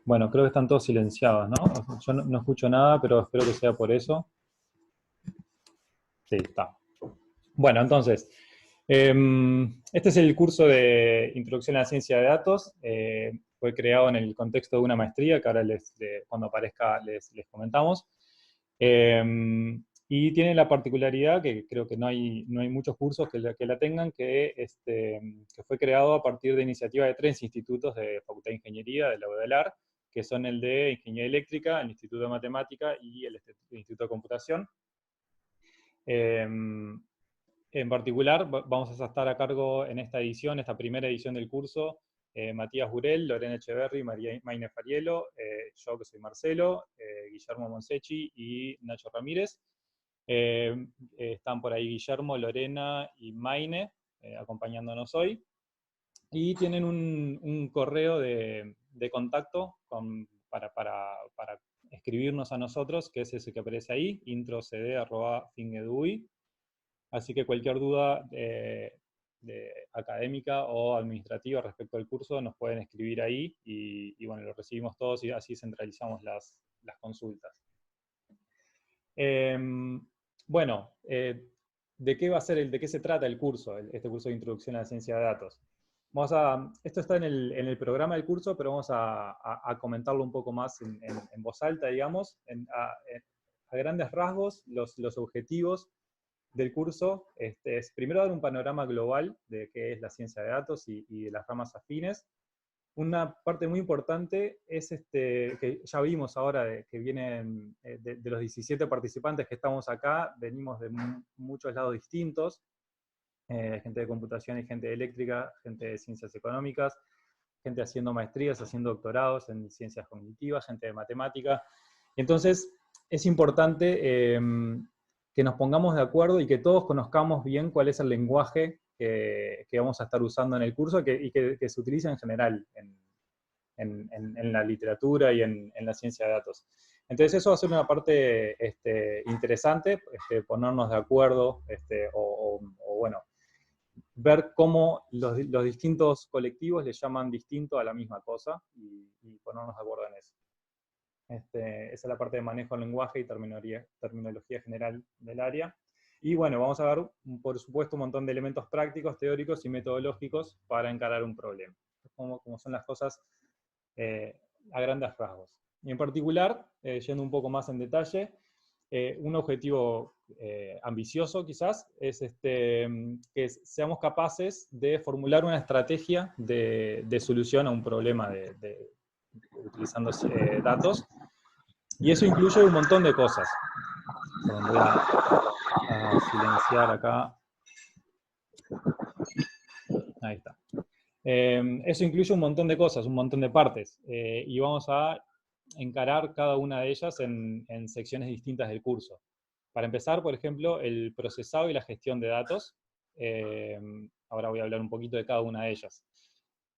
Bueno, creo que están todos silenciados, ¿no? Yo no escucho nada, pero espero que sea por eso. Sí, está. Bueno, entonces, este es el curso de Introducción a la Ciencia de Datos. Fue creado en el contexto de una maestría, que ahora cuando aparezca les comentamos. Y tiene la particularidad, que creo que no hay muchos cursos que la tengan, que fue creado a partir de iniciativa de 3 institutos de Facultad de Ingeniería de la UDELAR, que son el de Ingeniería Eléctrica, el Instituto de Matemática y el Instituto de Computación. En particular, vamos a estar a cargo en esta edición, esta primera edición del curso, Matías Burel, Lorena Echeverri, Maine Farielo, yo que soy Marcelo, Guillermo Monsechi y Nacho Ramírez. Están por ahí Guillermo, Lorena y Maine acompañándonos hoy. Y tienen un correo de contacto para escribirnos a nosotros, que es ese que aparece ahí, introcd@fingeduy. Así que cualquier duda académica o administrativa respecto al curso nos pueden escribir ahí y bueno, lo recibimos todos y así centralizamos las consultas. Bueno, ¿de qué va a ser de qué se trata el curso, este curso de Introducción a la Ciencia de Datos? Esto está en el programa del curso, pero vamos a comentarlo un poco más en voz alta, digamos, a grandes rasgos, los objetivos del curso es primero dar un panorama global de qué es la ciencia de datos y de las ramas afines. Una parte muy importante es que ya vimos ahora que vienen de los 17 participantes que estamos acá, venimos de muchos lados distintos, gente de computación y gente de eléctrica, gente de ciencias económicas, gente haciendo maestrías, haciendo doctorados en ciencias cognitivas, gente de matemática. Entonces, es importante que nos pongamos de acuerdo y que todos conozcamos bien cuál es el lenguaje que vamos a estar usando en el curso y que se utiliza en general en la literatura y en la ciencia de datos. Entonces eso va a ser una parte interesante, ponernos de acuerdo o bueno, ver cómo los distintos colectivos le llaman distinto a la misma cosa y ponernos de acuerdo en eso. Esa es la parte de manejo del lenguaje y terminología general del área. Y bueno, vamos a ver, por supuesto, un montón de elementos prácticos, teóricos y metodológicos para encarar un problema. Como son las cosas a grandes rasgos. Y en particular, yendo un poco más en detalle, un objetivo ambicioso quizás es que seamos capaces de formular una estrategia de solución a un problema utilizando datos. Y eso incluye un montón de cosas. Voy a silenciar acá. Ahí está. Eso incluye un montón de cosas, un montón de partes. Y vamos a encarar cada una de ellas en secciones distintas del curso. Para empezar, por ejemplo, el procesado y la gestión de datos. Ahora voy a hablar un poquito de cada una de ellas.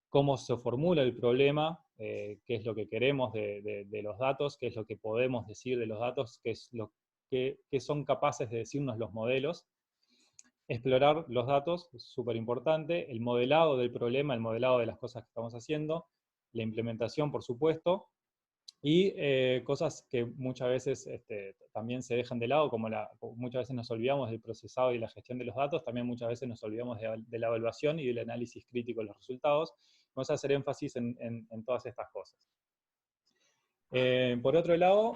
Cómo se formula el problema, qué es lo que queremos de los datos, qué es lo que podemos decir de los datos, qué es lo que son capaces de decirnos los modelos. Explorar los datos, es súper importante, el modelado del problema, el modelado de las cosas que estamos haciendo, la implementación, por supuesto, y cosas que muchas veces también se dejan de lado, como muchas veces nos olvidamos del procesado y la gestión de los datos, también muchas veces nos olvidamos de la evaluación y del análisis crítico de los resultados. Vamos a hacer énfasis en todas estas cosas. Por otro lado,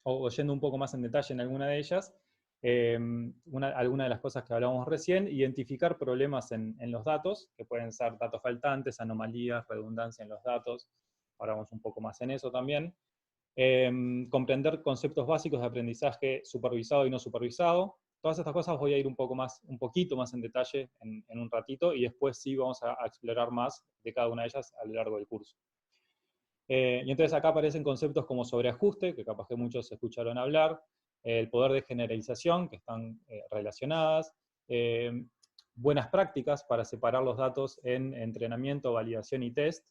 o yendo un poco más en detalle en alguna de ellas, alguna de las cosas que hablábamos recién, identificar problemas en los datos, que pueden ser datos faltantes, anomalías, redundancia en los datos. Ahora vamos un poco más en eso también. Comprender conceptos básicos de aprendizaje supervisado y no supervisado. Todas estas cosas voy a ir un poquito más en detalle en un ratito, y después sí vamos a explorar más de cada una de ellas a lo largo del curso. Y entonces acá aparecen conceptos como sobreajuste, que capaz que muchos escucharon hablar, el poder de generalización, que están relacionadas, buenas prácticas para separar los datos en entrenamiento, validación y test,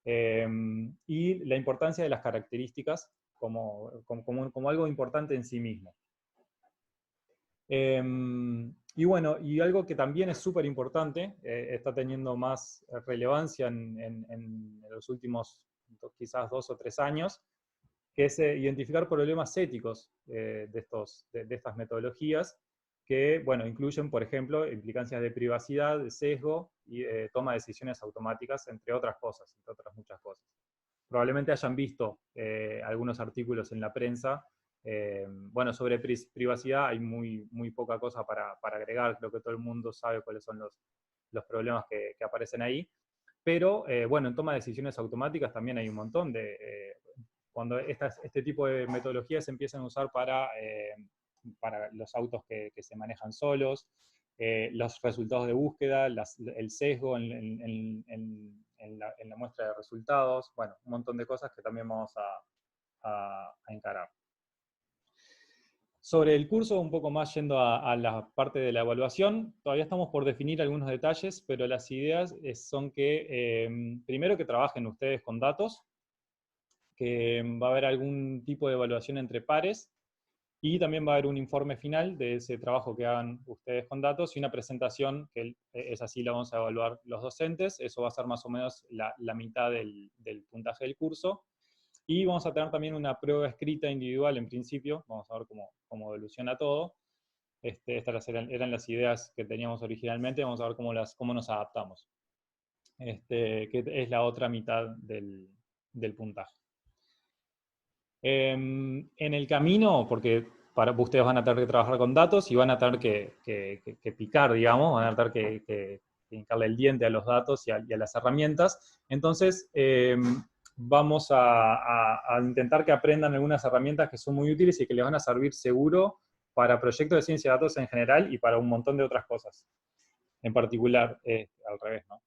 y la importancia de las características como algo importante en sí mismo. Y bueno, y algo que también es súper importante, está teniendo más relevancia en los últimos quizás 2 o 3 años, que es identificar problemas éticos de estas metodologías, que, bueno, incluyen, por ejemplo, implicancias de privacidad, de sesgo y toma de decisiones automáticas, entre otras cosas, entre otras muchas cosas. Probablemente hayan visto algunos artículos en la prensa. Bueno, sobre privacidad hay muy poca cosa para agregar, creo que todo el mundo sabe cuáles son los problemas que aparecen ahí. Pero, bueno, en toma de decisiones automáticas también hay un montón cuando este tipo de metodologías se empiezan a usar para los autos que se manejan solos, los resultados de búsqueda, el sesgo en la muestra de resultados, bueno, un montón de cosas que también vamos a encarar. Sobre el curso, un poco más yendo a la parte de la evaluación, todavía estamos por definir algunos detalles, pero las ideas son que, primero que trabajen ustedes con datos, que va a haber algún tipo de evaluación entre pares, y también va a haber un informe final de ese trabajo que hagan ustedes con datos y una presentación, que es así, la vamos a evaluar los docentes. Eso va a ser más o menos la mitad del puntaje del curso. Y vamos a tener también una prueba escrita individual en principio. Vamos a ver cómo evoluciona todo. Estas eran las ideas que teníamos originalmente. Vamos a ver cómo nos adaptamos. Que es la otra mitad del puntaje. En el camino, porque ustedes van a tener que trabajar con datos y van a tener que picar, digamos, van a tener que hincarle el diente a los datos y a las herramientas. Entonces, vamos a intentar que aprendan algunas herramientas que son muy útiles y que les van a servir seguro para proyectos de ciencia de datos en general y para un montón de otras cosas. En particular, al revés, ¿no?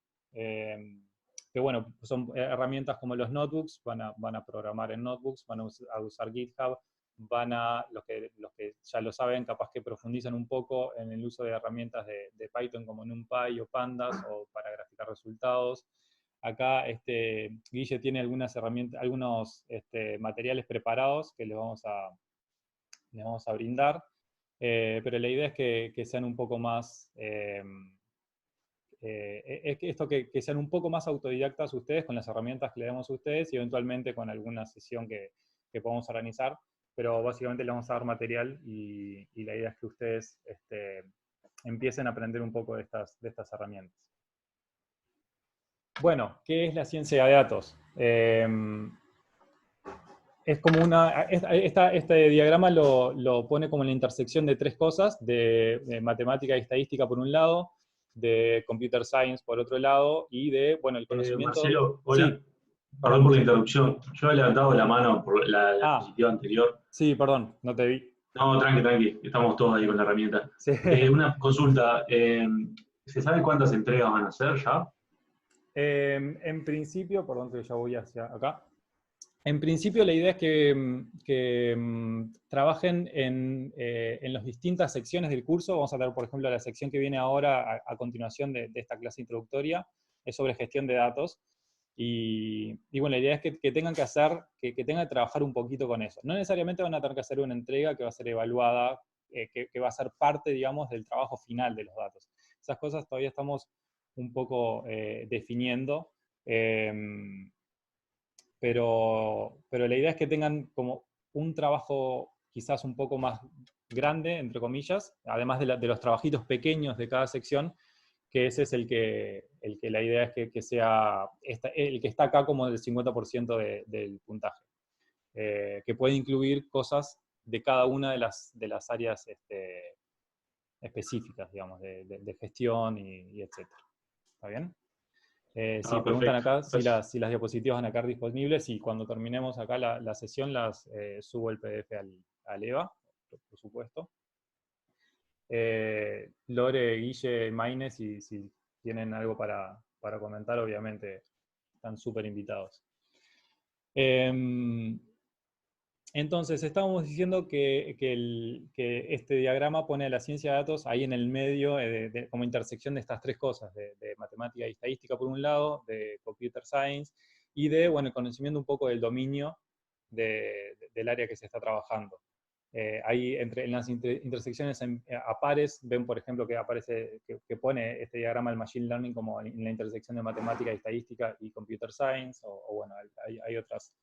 Que bueno, son herramientas como los notebooks, van a programar en notebooks, van a usar GitHub, los que ya lo saben, capaz que profundizan un poco en el uso de herramientas de Python como NumPy o Pandas, o para graficar resultados. Acá Guille tiene algunas herramientas, algunos materiales preparados que les vamos a brindar, pero la idea es que sean un poco más... es que sean un poco más autodidactas ustedes con las herramientas que le damos a ustedes y eventualmente con alguna sesión que podamos organizar, pero básicamente les vamos a dar material y la idea es que ustedes empiecen a aprender un poco de estas herramientas. Bueno, ¿qué es la ciencia de datos? Es como este diagrama lo pone como la intersección de tres cosas, de matemática y estadística por un lado, de computer science por otro lado, y de, bueno, el conocimiento... Marcelo, hola. Sí, Perdón por la sí. interrupción. Yo he levantado la mano por la Ah, diapositiva anterior. sí, perdón, no te vi. No, tranqui, estamos todos ahí con la herramienta. Sí. Una consulta, ¿se sabe cuántas entregas van a hacer ya? En principio, perdón que ya voy hacia acá. En principio la idea es que trabajen en las distintas secciones del curso. Vamos a ver, por ejemplo, la sección que viene ahora a continuación de esta clase introductoria, es sobre gestión de datos. Y bueno, la idea es que tengan que hacer, que tengan que trabajar un poquito con eso. No necesariamente van a tener que hacer una entrega que va a ser evaluada, que va a ser parte, digamos, del trabajo final de los datos. Esas cosas todavía estamos un poco definiendo. Pero la idea es que tengan como un trabajo quizás un poco más grande, entre comillas, además de los trabajitos pequeños de cada sección, que ese es el que la idea es que sea el que está acá como el 50% del puntaje, que puede incluir cosas de cada una de las áreas específicas, digamos, de gestión y etcétera. ¿Está bien? Si preguntan Perfecto. acá si las diapositivas van a quedar disponibles, y cuando terminemos acá la sesión las subo el PDF al EVA, por supuesto. Lore, Guille, Maine, si tienen algo para comentar, obviamente están súper invitados. Entonces, estábamos diciendo que este diagrama pone a la ciencia de datos ahí en el medio, como intersección de estas tres cosas, de matemática y estadística por un lado, de computer science, y bueno, el conocimiento un poco del dominio del área que se está trabajando. ahí en las intersecciones a pares, ven por ejemplo que aparece, que pone este diagrama del Machine Learning como en la intersección de matemática y estadística y Computer Science, o bueno, hay otras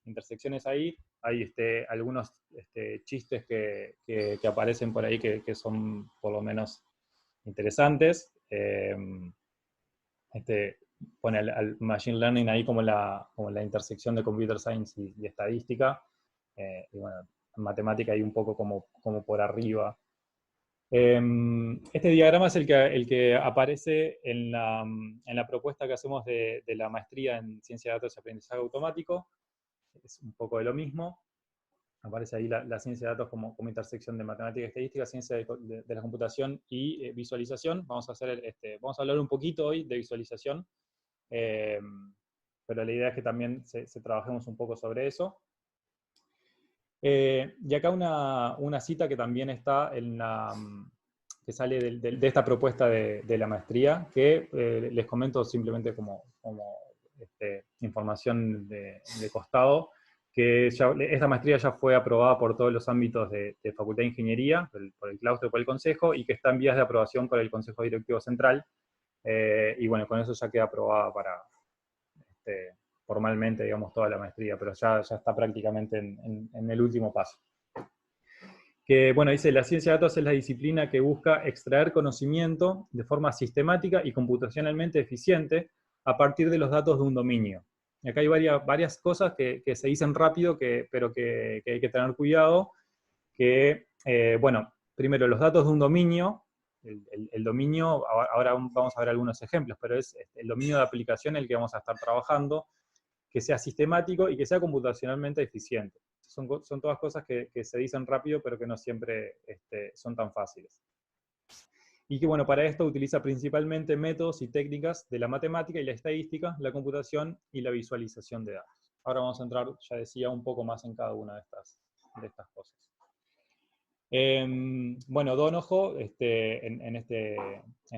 intersecciones ahí. Hay algunos chistes que aparecen por ahí que son por lo menos interesantes. Pone al Machine Learning ahí como la intersección de Computer Science y estadística, y bueno, en matemática hay un poco como por arriba. Este diagrama es el que aparece en la propuesta que hacemos de la maestría en Ciencia de Datos y Aprendizaje Automático. Es un poco de lo mismo. Aparece ahí la ciencia de datos como intersección de matemática y estadística, ciencia de la computación y visualización. Vamos a hablar un poquito hoy de visualización, pero la idea es que también se trabajemos un poco sobre eso. Y acá una cita que también está que sale de esta propuesta de la maestría, que les comento simplemente como información de costado, que esta maestría ya fue aprobada por todos los ámbitos de Facultad de Ingeniería, por el claustro y por el Consejo, y que está en vías de aprobación por el Consejo Directivo Central, y bueno, con eso ya queda aprobada para formalmente, digamos, toda la maestría, pero ya está prácticamente en el último paso. Que, bueno, dice, la ciencia de datos es la disciplina que busca extraer conocimiento de forma sistemática y computacionalmente eficiente a partir de los datos de un dominio. Y acá hay varias cosas que se dicen rápido, pero que hay que tener cuidado, que, bueno, primero, los datos de un dominio, el dominio, ahora vamos a ver algunos ejemplos, pero es el dominio de aplicación el que vamos a estar trabajando, que sea sistemático y que sea computacionalmente eficiente. Son todas cosas que se dicen rápido, pero que no siempre son tan fáciles. Y que, bueno, para esto utiliza principalmente métodos y técnicas de la matemática y la estadística, la computación y la visualización de datos. Ahora vamos a entrar, ya decía, un poco más en cada una de estas cosas. Bueno, Donoho, en este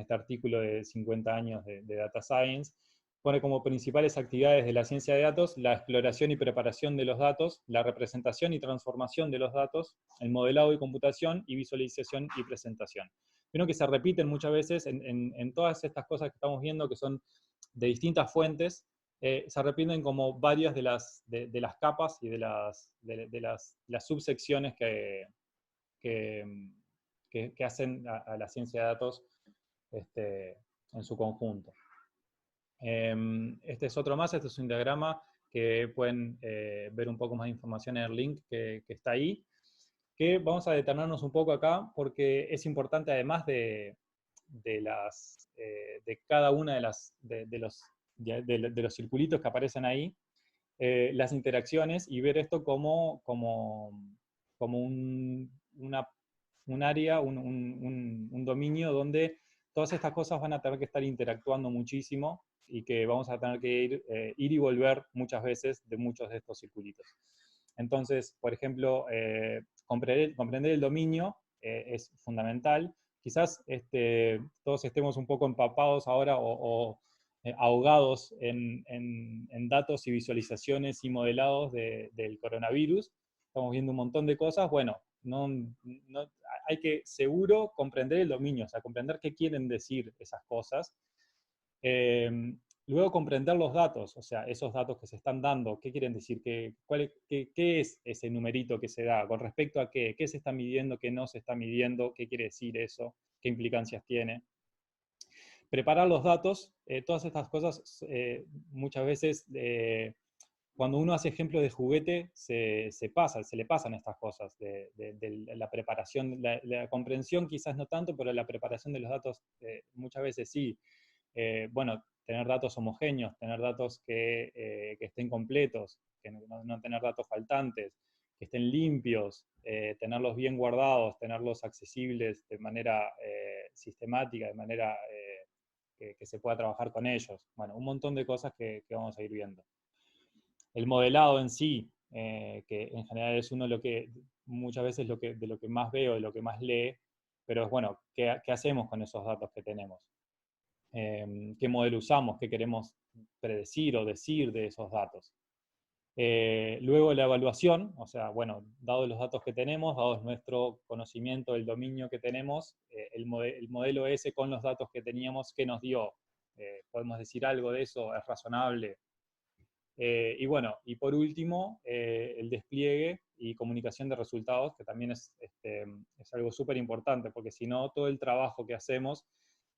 artículo de 50 años de Data Science, pone como principales actividades de la ciencia de datos la exploración y preparación de los datos, la representación y transformación de los datos, el modelado y computación, y visualización y presentación. Vieron que se repiten muchas veces en todas estas cosas que estamos viendo, que son de distintas fuentes, se repiten como varias de las capas y de las subsecciones que hacen a la ciencia de datos en su conjunto. Este es otro más, este es un diagrama que pueden ver un poco más de información en el link que está ahí, que vamos a detenernos un poco acá porque es importante, además de cada una de los circulitos que aparecen ahí, las interacciones, y ver esto como un área, un dominio donde todas estas cosas van a tener que estar interactuando muchísimo y que vamos a tener que ir y volver muchas veces de muchos de estos circulitos. Entonces, por ejemplo, comprender el dominio es fundamental. Quizás todos estemos un poco empapados ahora o ahogados en datos y visualizaciones y modelados del coronavirus. Estamos viendo un montón de cosas. Bueno, hay que seguro comprender el dominio, o sea, comprender qué quieren decir esas cosas. Luego comprender los datos, o sea, esos datos que se están dando, qué quieren decir, qué es ese numerito que se da, con respecto a qué se está midiendo, qué no se está midiendo, qué quiere decir eso, qué implicancias tiene. Preparar los datos, todas estas cosas muchas veces cuando uno hace ejemplos de juguete, se le pasan estas cosas, de la preparación, la comprensión quizás no tanto, pero la preparación de los datos muchas veces sí. Bueno, tener datos homogéneos, tener datos que estén completos, que no tener datos faltantes, que estén limpios, tenerlos bien guardados, tenerlos accesibles de manera sistemática, de manera que se pueda trabajar con ellos. Bueno, un montón de cosas que vamos a ir viendo. El modelado en sí, que en general es muchas veces de lo que más veo, de lo que más lee, pero es bueno, ¿qué hacemos con esos datos que tenemos? ¿Qué modelo usamos? ¿Qué queremos predecir o decir de esos datos? Luego la evaluación, o sea, bueno, dados los datos que tenemos, dados nuestro conocimiento del dominio que tenemos, el modelo ese con los datos que teníamos, ¿qué nos dio? ¿Podemos decir algo de eso? ¿Es razonable? Y bueno, y por último, el despliegue y comunicación de resultados, que también es algo súper importante, porque si no, todo el trabajo que hacemos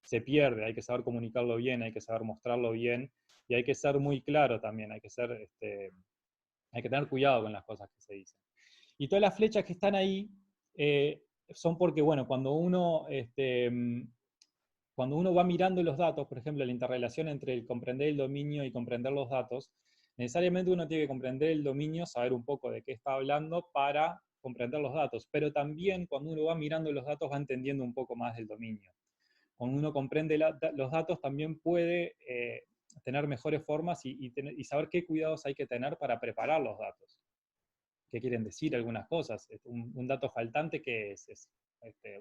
se pierde. Hay que saber comunicarlo bien, hay que saber mostrarlo bien, y hay que ser muy claro también, hay que tener cuidado con las cosas que se dicen. Y todas las flechas que están ahí son porque, bueno, cuando uno va mirando los datos, por ejemplo, la interrelación entre el comprender el dominio y comprender los datos, necesariamente uno tiene que comprender el dominio, saber un poco de qué está hablando para comprender los datos, pero también cuando uno va mirando los datos va entendiendo un poco más del dominio. Cuando uno comprende los datos también puede tener mejores formas y saber qué cuidados hay que tener para preparar los datos. ¿Qué quieren decir algunas cosas? Un dato faltante que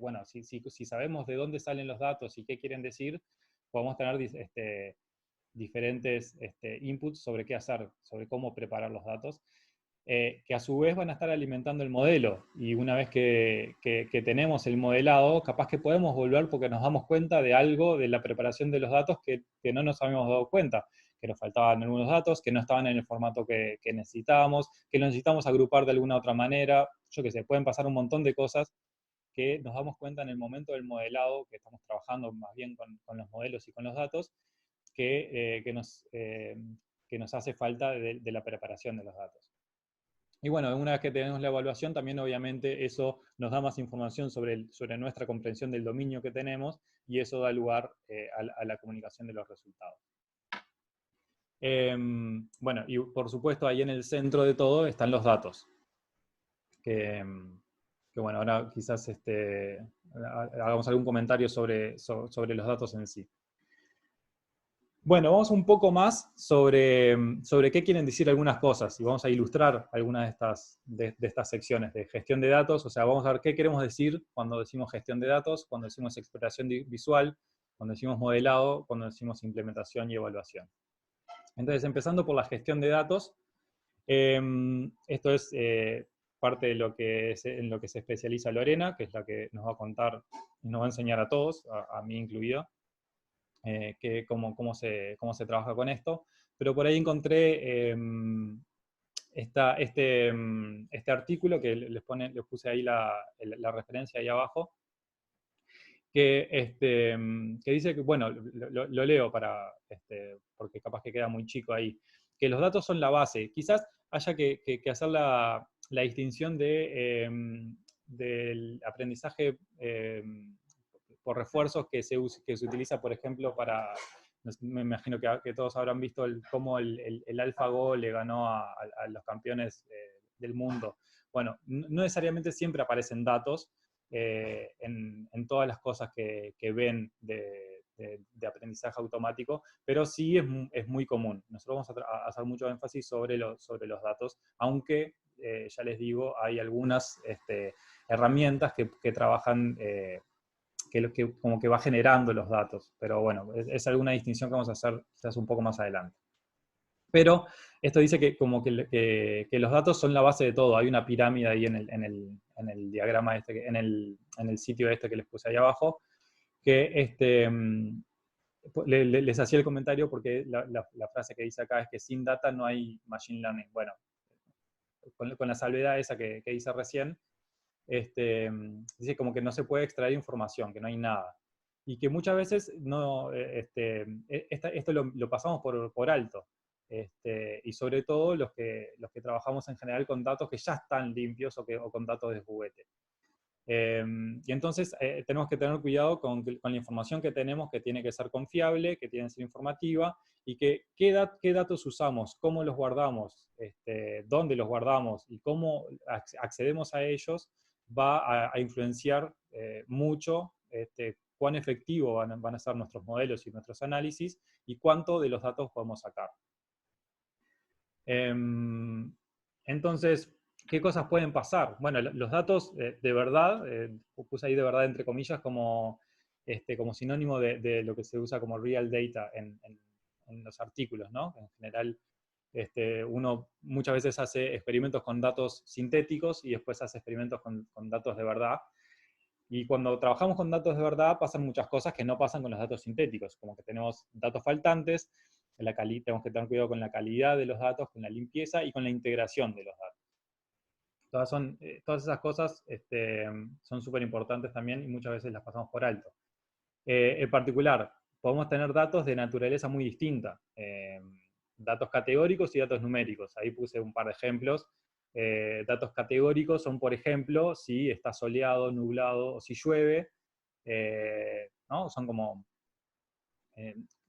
bueno, si sabemos de dónde salen los datos y qué quieren decir, podemos tener diferentes inputs sobre qué hacer, sobre cómo preparar los datos, que a su vez van a estar alimentando el modelo. Y una vez que tenemos el modelado, capaz que podemos volver porque nos damos cuenta de algo de la preparación de los datos que no nos habíamos dado cuenta, que nos faltaban algunos datos, que no estaban en el formato que necesitábamos, que lo necesitamos agrupar de alguna otra manera. Yo qué sé, pueden pasar un montón de cosas que nos damos cuenta en el momento del modelado, que estamos trabajando más bien con los modelos y con los datos, que nos hace falta de la preparación de los datos. Y bueno, una vez que tenemos la evaluación, también obviamente eso nos da más información sobre nuestra comprensión del dominio que tenemos, y eso da lugar a la comunicación de los resultados. Bueno, y por supuesto ahí en el centro de todo están los datos. Que bueno, ahora quizás hagamos algún comentario sobre los datos en sí. Bueno, vamos un poco más sobre qué quieren decir algunas cosas, y vamos a ilustrar algunas de estas secciones de gestión de datos. O sea, vamos a ver qué queremos decir cuando decimos gestión de datos, cuando decimos exploración visual, cuando decimos modelado, cuando decimos implementación y evaluación. Entonces, empezando por la gestión de datos, esto es parte de en lo que se especializa Lorena, que es la que nos va a contar y nos va a enseñar a todos, a mí incluido, cómo se trabaja con esto. Pero por ahí encontré este artículo que les puse ahí la referencia ahí abajo, que dice que, bueno, lo leo porque capaz que queda muy chico ahí, que los datos son la base. Quizás haya que hacer la distinción del aprendizaje por refuerzos que se utiliza, por ejemplo, me imagino que todos habrán visto cómo el AlphaGo le ganó a los campeones del mundo. Bueno, no necesariamente siempre aparecen datos en todas las cosas que ven de aprendizaje automático, pero sí es muy común. Nosotros vamos a hacer mucho énfasis sobre los datos, aunque ya les digo, hay algunas herramientas que trabajan, que como que va generando los datos, pero bueno, es alguna distinción que vamos a hacer quizás un poco más adelante. Pero esto dice que como que los datos son la base de todo. Hay una pirámide ahí en el diagrama en el sitio que les puse ahí abajo, que les hacía el comentario porque la frase que dice acá es que sin data no hay machine learning. Bueno, con la salvedad esa que dice recién, dice como que no se puede extraer información, que no hay nada. Y que muchas veces esto lo pasamos por alto. Y sobre todo los que trabajamos en general con datos que ya están limpios o con datos de juguete. Y entonces tenemos que tener cuidado con la información que tenemos, que tiene que ser confiable, que tiene que ser informativa, y qué datos usamos, cómo los guardamos, dónde los guardamos y cómo accedemos a ellos va a influenciar mucho cuán efectivo van a ser nuestros modelos y nuestros análisis y cuánto de los datos podemos sacar. Entonces, ¿qué cosas pueden pasar? Bueno, los datos de verdad, puse ahí de verdad entre comillas como sinónimo de lo que se usa como real data en los artículos, ¿no? En general Uno muchas veces hace experimentos con datos sintéticos y después hace experimentos con datos de verdad. Y cuando trabajamos con datos de verdad pasan muchas cosas que no pasan con los datos sintéticos, como que tenemos datos faltantes, tenemos que tener cuidado con la calidad de los datos, con la limpieza y con la integración de los datos. Todas esas cosas son súper importantes también y muchas veces las pasamos por alto. En particular, podemos tener datos de naturaleza muy distinta, datos categóricos y datos numéricos. Ahí puse un par de ejemplos. Datos categóricos son, por ejemplo, si está soleado, nublado o si llueve, ¿no? Son como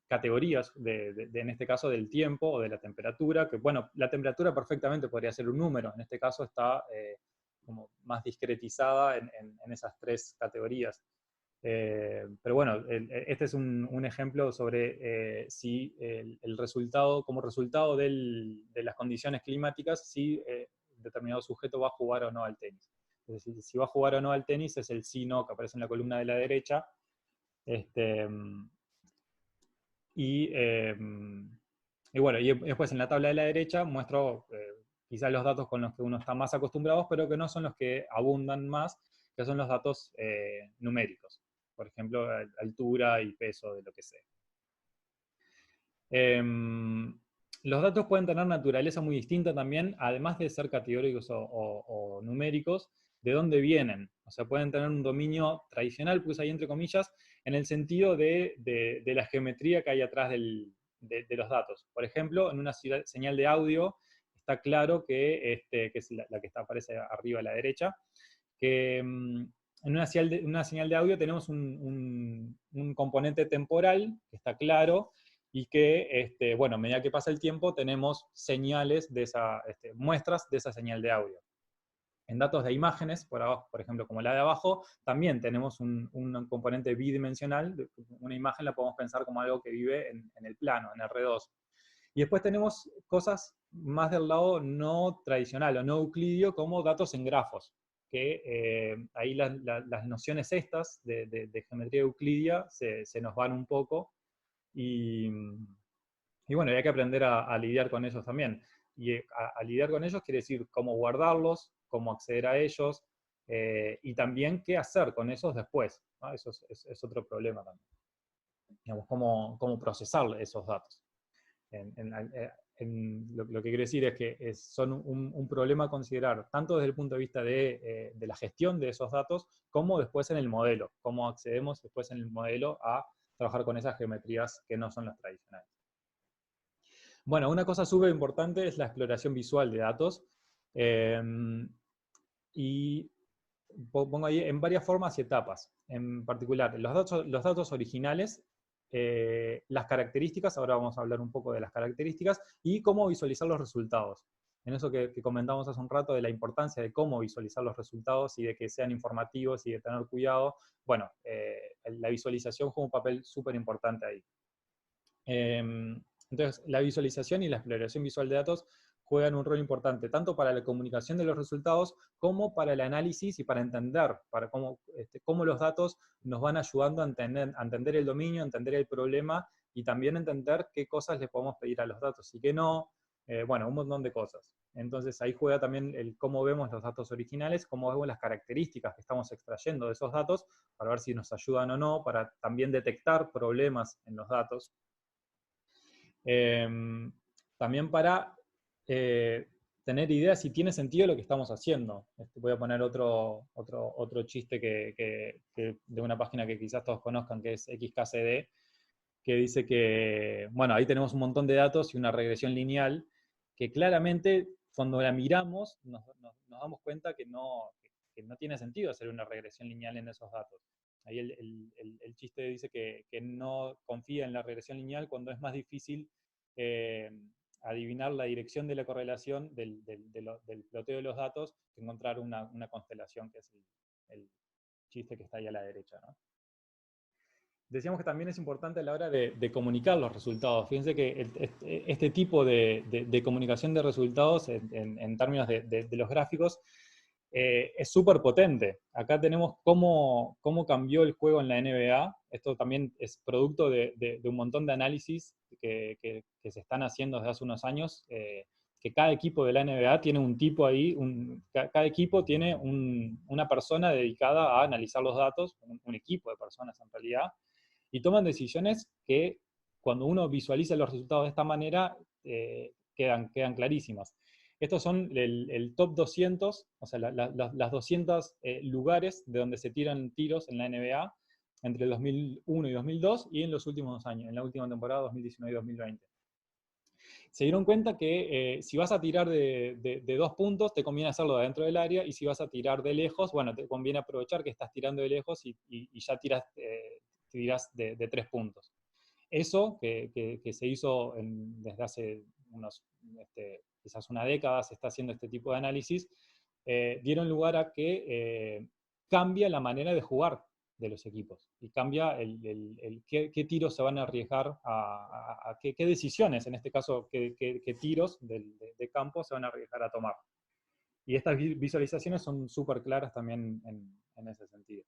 categorías, en este caso, del tiempo o de la temperatura, que bueno, la temperatura perfectamente podría ser un número, en este caso está como más discretizada en esas tres categorías. Pero bueno, este es un ejemplo sobre si el resultado, como resultado de las condiciones climáticas, si determinado sujeto va a jugar o no al tenis. Es decir, si va a jugar o no al tenis es el sí, no, que aparece en la columna de la derecha. Y bueno, y después en la tabla de la derecha muestro quizás los datos con los que uno está más acostumbrado, pero que no son los que abundan más, que son los datos numéricos. Por ejemplo, altura y peso de lo que sea. Los datos pueden tener naturaleza muy distinta también, además de ser categóricos o numéricos, de dónde vienen. O sea, pueden tener un dominio tradicional, pues ahí entre comillas, en el sentido de la geometría que hay atrás de los datos. Por ejemplo, en una señal de audio está claro que es la que aparece arriba a la derecha, que en una señal de audio tenemos un componente temporal, que está claro, y que, bueno, a medida que pasa el tiempo tenemos señales de muestras de esa señal de audio. En datos de imágenes, por abajo, por ejemplo, como la de abajo, también tenemos un componente bidimensional. Una imagen la podemos pensar como algo que vive en el plano, en R2. Y después tenemos cosas más del lado no tradicional o no euclidio, como datos en grafos, que ahí las nociones estas de geometría euclidia se nos van un poco, y bueno, hay que aprender a lidiar con ellos también. Y a lidiar con ellos quiere decir cómo guardarlos, cómo acceder a ellos, y también qué hacer con esos después, ¿no? Eso es otro problema también. Digamos, cómo procesar esos datos. Lo que quiero decir es que son un problema a considerar, tanto desde el punto de vista de la gestión de esos datos, como después en el modelo, cómo accedemos después en el modelo a trabajar con esas geometrías que no son las tradicionales. Bueno, una cosa súper importante es la exploración visual de datos, y pongo ahí en varias formas y etapas. En particular, los datos originales, las características, ahora vamos a hablar un poco de las características, y cómo visualizar los resultados. En eso que comentamos hace un rato de la importancia de cómo visualizar los resultados y de que sean informativos y de tener cuidado, bueno, la visualización juega un papel súper importante ahí. Entonces, la visualización y la exploración visual de datos juegan un rol importante, tanto para la comunicación de los resultados, como para el análisis y para entender, para cómo los datos nos van ayudando a entender el dominio, a entender el problema, y también entender qué cosas le podemos pedir a los datos y qué no, bueno, un montón de cosas. Entonces ahí juega también el cómo vemos los datos originales, cómo vemos las características que estamos extrayendo de esos datos, para ver si nos ayudan o no, para también detectar problemas en los datos. También para tener idea si tiene sentido lo que estamos haciendo. Voy a poner otro chiste de una página que quizás todos conozcan, que es XKCD, que dice que, bueno, ahí tenemos un montón de datos y una regresión lineal, que claramente cuando la miramos nos damos cuenta que no tiene sentido hacer una regresión lineal en esos datos. Ahí el chiste dice que no confía en la regresión lineal cuando es más difícil adivinar la dirección de la correlación del ploteo de los datos que encontrar una constelación, que es el chiste que está ahí a la derecha, ¿no? Decíamos que también es importante a la hora de comunicar los resultados. Fíjense que este tipo de comunicación de resultados en términos de los gráficos es súper potente. Acá tenemos cómo cambió el juego en la NBA. Esto también es producto de un montón de análisis que se están haciendo desde hace unos años, que cada equipo de la NBA tiene un tipo ahí, cada equipo tiene una persona dedicada a analizar los datos, un equipo de personas en realidad, y toman decisiones que cuando uno visualiza los resultados de esta manera, quedan clarísimas. Estos son el top 200, o sea, las 200 lugares de donde se tiran tiros en la NBA entre 2001 y 2002 y en los últimos 2 años, en la última temporada 2019 y 2020. Se dieron cuenta que si vas a tirar de 2 puntos, te conviene hacerlo de dentro del área, y si vas a tirar de lejos, bueno, te conviene aprovechar que estás tirando de lejos y ya tirás de 3 puntos. Eso que se hizo desde hace quizás una década, se está haciendo este tipo de análisis, dieron lugar a que cambia la manera de jugar de los equipos y cambia qué tiros se van a arriesgar, qué decisiones, en este caso, qué tiros de campo se van a arriesgar a tomar. Y estas visualizaciones son súper claras también en ese sentido.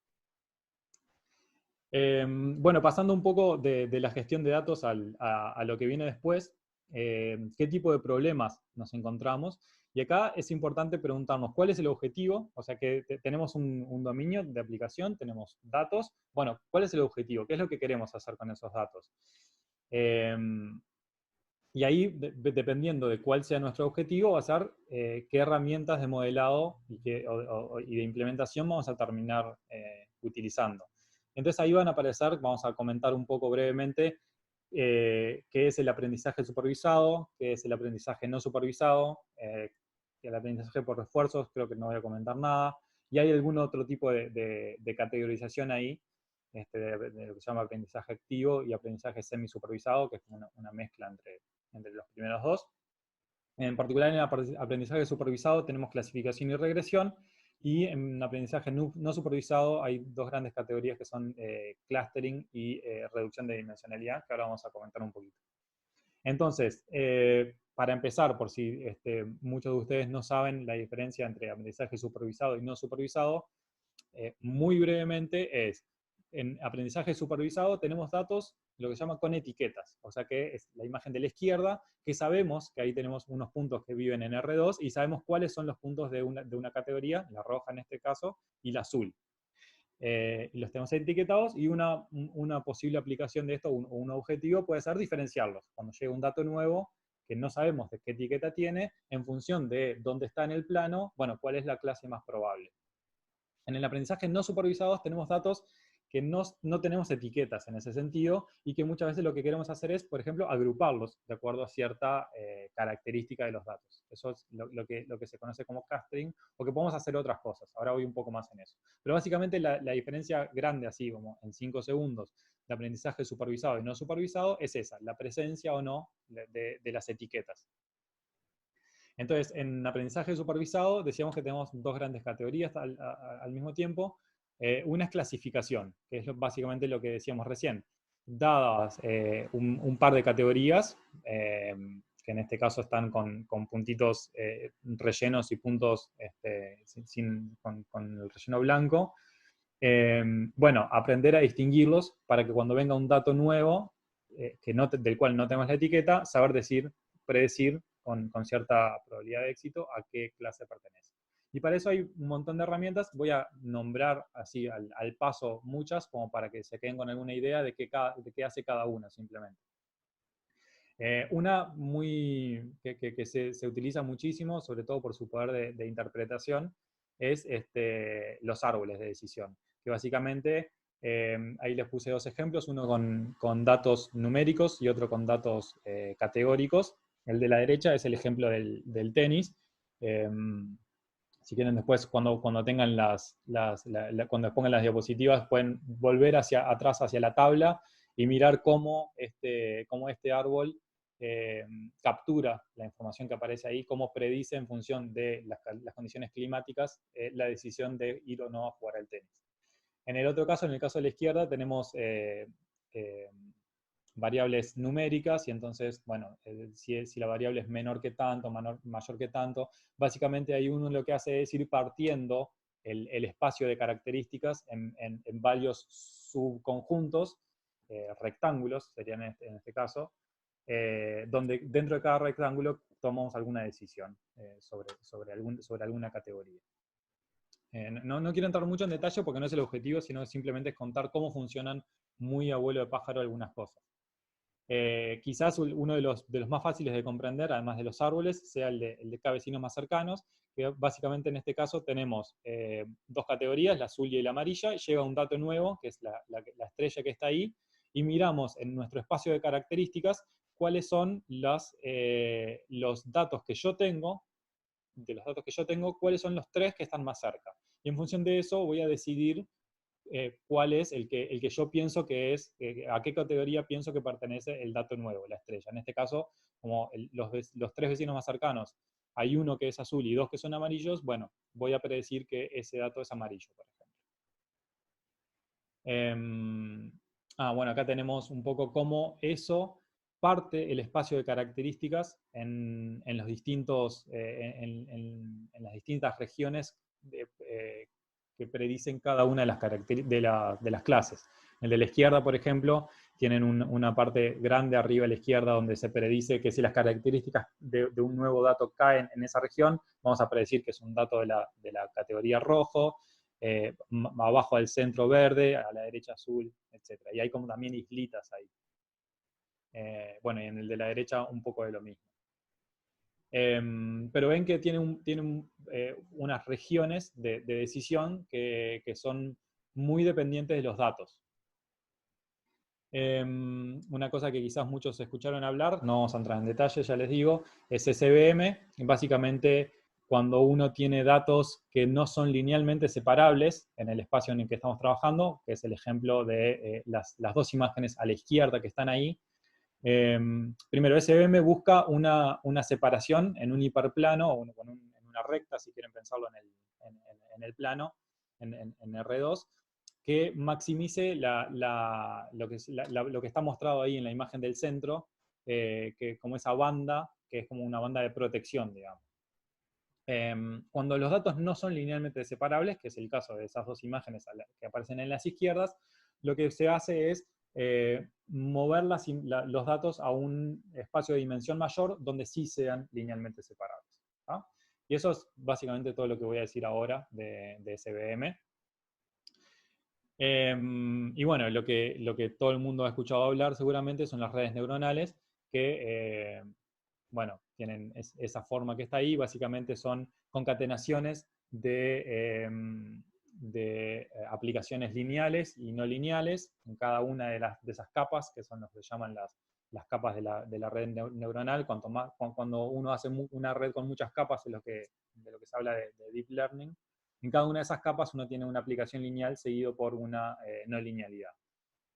Bueno, pasando un poco de la gestión de datos a lo que viene después, ¿qué tipo de problemas nos encontramos? Y acá es importante preguntarnos cuál es el objetivo, o sea que tenemos un dominio de aplicación, tenemos datos, bueno, ¿cuál es el objetivo? ¿Qué es lo que queremos hacer con esos datos? Y ahí, dependiendo de cuál sea nuestro objetivo, va a ser qué herramientas de modelado y de implementación vamos a terminar utilizando. Entonces ahí van a aparecer, vamos a comentar un poco brevemente, qué es el aprendizaje supervisado, qué es el aprendizaje no supervisado, el aprendizaje por refuerzos, creo que no voy a comentar nada, y hay algún otro tipo de categorización ahí, de lo que se llama aprendizaje activo y aprendizaje semi-supervisado, que es una mezcla entre los primeros dos. En particular, en el aprendizaje supervisado tenemos clasificación y regresión, y en aprendizaje no supervisado hay 2 grandes categorías que son clustering y reducción de dimensionalidad, que ahora vamos a comentar un poquito. Entonces, para empezar, por si muchos de ustedes no saben la diferencia entre aprendizaje supervisado y no supervisado, muy brevemente en aprendizaje supervisado tenemos datos, lo que se llama con etiquetas, o sea que es la imagen de la izquierda, que sabemos que ahí tenemos unos puntos que viven en R2 y sabemos cuáles son los puntos de una categoría, la roja en este caso, y la azul. Y los tenemos etiquetados, y una posible aplicación de esto, un objetivo, puede ser diferenciarlos. Cuando llega un dato nuevo que no sabemos de qué etiqueta tiene, en función de dónde está en el plano, bueno, cuál es la clase más probable. En el aprendizaje no supervisados tenemos datos que no tenemos etiquetas en ese sentido, y que muchas veces lo que queremos hacer es, por ejemplo, agruparlos de acuerdo a cierta característica de los datos. Eso es lo que se conoce como clustering, o que podemos hacer otras cosas. Ahora voy un poco más en eso. Pero básicamente la diferencia grande, así como en 5 segundos, de aprendizaje supervisado y no supervisado, es esa, la presencia o no de las etiquetas. Entonces, en aprendizaje supervisado decíamos que tenemos 2 grandes categorías al mismo tiempo. Una es clasificación, que es básicamente lo que decíamos recién. Dadas un par de categorías, que en este caso están con puntitos rellenos y puntos con el relleno blanco, bueno, aprender a distinguirlos para que cuando venga un dato nuevo, del cual no tenemos la etiqueta, saber predecir con cierta probabilidad de éxito a qué clase pertenece. Y para eso hay un montón de herramientas. Voy a nombrar así al paso muchas, como para que se queden con alguna idea de qué hace cada una simplemente. Una que se utiliza muchísimo, sobre todo por su poder de interpretación, es los árboles de decisión, que básicamente, ahí les puse 2 ejemplos, uno con datos numéricos y otro con datos categóricos. El de la derecha es el ejemplo del tenis. Si quieren después, cuando tengan cuando pongan las diapositivas, pueden volver hacia atrás, hacia la tabla, y mirar cómo este árbol captura la información que aparece ahí, cómo predice en función de las condiciones climáticas la decisión de ir o no a jugar al tenis. En el otro caso, en el caso de la izquierda, tenemos variables numéricas, y entonces, bueno, si la variable es menor que tanto, mayor que tanto, básicamente ahí uno lo que hace es ir partiendo el espacio de características en varios subconjuntos, rectángulos serían en este caso, donde dentro de cada rectángulo tomamos alguna decisión sobre alguna categoría. No quiero entrar mucho en detalle porque no es el objetivo, sino simplemente es contar cómo funcionan muy a vuelo de pájaro algunas cosas. Quizás uno de los más fáciles de comprender, además de los árboles, sea el de cada vecinos más cercanos, que básicamente en este caso tenemos dos categorías, la azul y la amarilla, y llega un dato nuevo, que es la estrella que está ahí, y miramos en nuestro espacio de características cuáles son los datos que yo tengo, de los datos que yo tengo, cuáles son los tres que están más cerca. Y en función de eso voy a decidir cuál es el que yo pienso que es, a qué categoría pienso que pertenece el dato nuevo, la estrella. En este caso, como los tres vecinos más cercanos, hay uno que es azul y dos que son amarillos, bueno, voy a predecir que ese dato es amarillo, por ejemplo. Bueno, acá tenemos un poco cómo eso parte el espacio de características en los distintos, en las distintas regiones que predicen cada una de las clases. El de la izquierda, por ejemplo, tienen una parte grande arriba a la izquierda donde se predice que si las características de un nuevo dato caen en esa región, vamos a predecir que es un dato de la categoría rojo, abajo al centro verde, a la derecha azul, etc. Y hay como también islitas ahí. Bueno, y en el de la derecha un poco de lo mismo. Pero ven que tiene unas regiones de decisión que son muy dependientes de los datos. Una cosa que quizás muchos escucharon hablar, no vamos a entrar en detalle, ya les digo, es SVM. Básicamente, cuando uno tiene datos que no son linealmente separables en el espacio en el que estamos trabajando, que es el ejemplo de las dos imágenes a la izquierda que están ahí. Primero, SVM busca una separación en un hiperplano, o en una recta, si quieren pensarlo en el plano, en R2, que maximice lo que está mostrado ahí en la imagen del centro, que como esa banda, que es como una banda de protección, digamos. Cuando los datos no son linealmente separables, que es el caso de esas dos imágenes que aparecen en las izquierdas, lo que se hace es mover los datos a un espacio de dimensión mayor donde sí sean linealmente separables. ¿Ah? Y eso es básicamente todo lo que voy a decir ahora de SVM. Y bueno, lo que todo el mundo ha escuchado hablar seguramente son las redes neuronales que, bueno, tienen esa forma que está ahí. Básicamente son concatenaciones de aplicaciones lineales y no lineales en cada una de esas capas, que son lo que llaman las capas de la red neuronal. Cuando uno hace una red con muchas capas, de lo que se habla de deep learning, en cada una de esas capas uno tiene una aplicación lineal seguido por una no linealidad.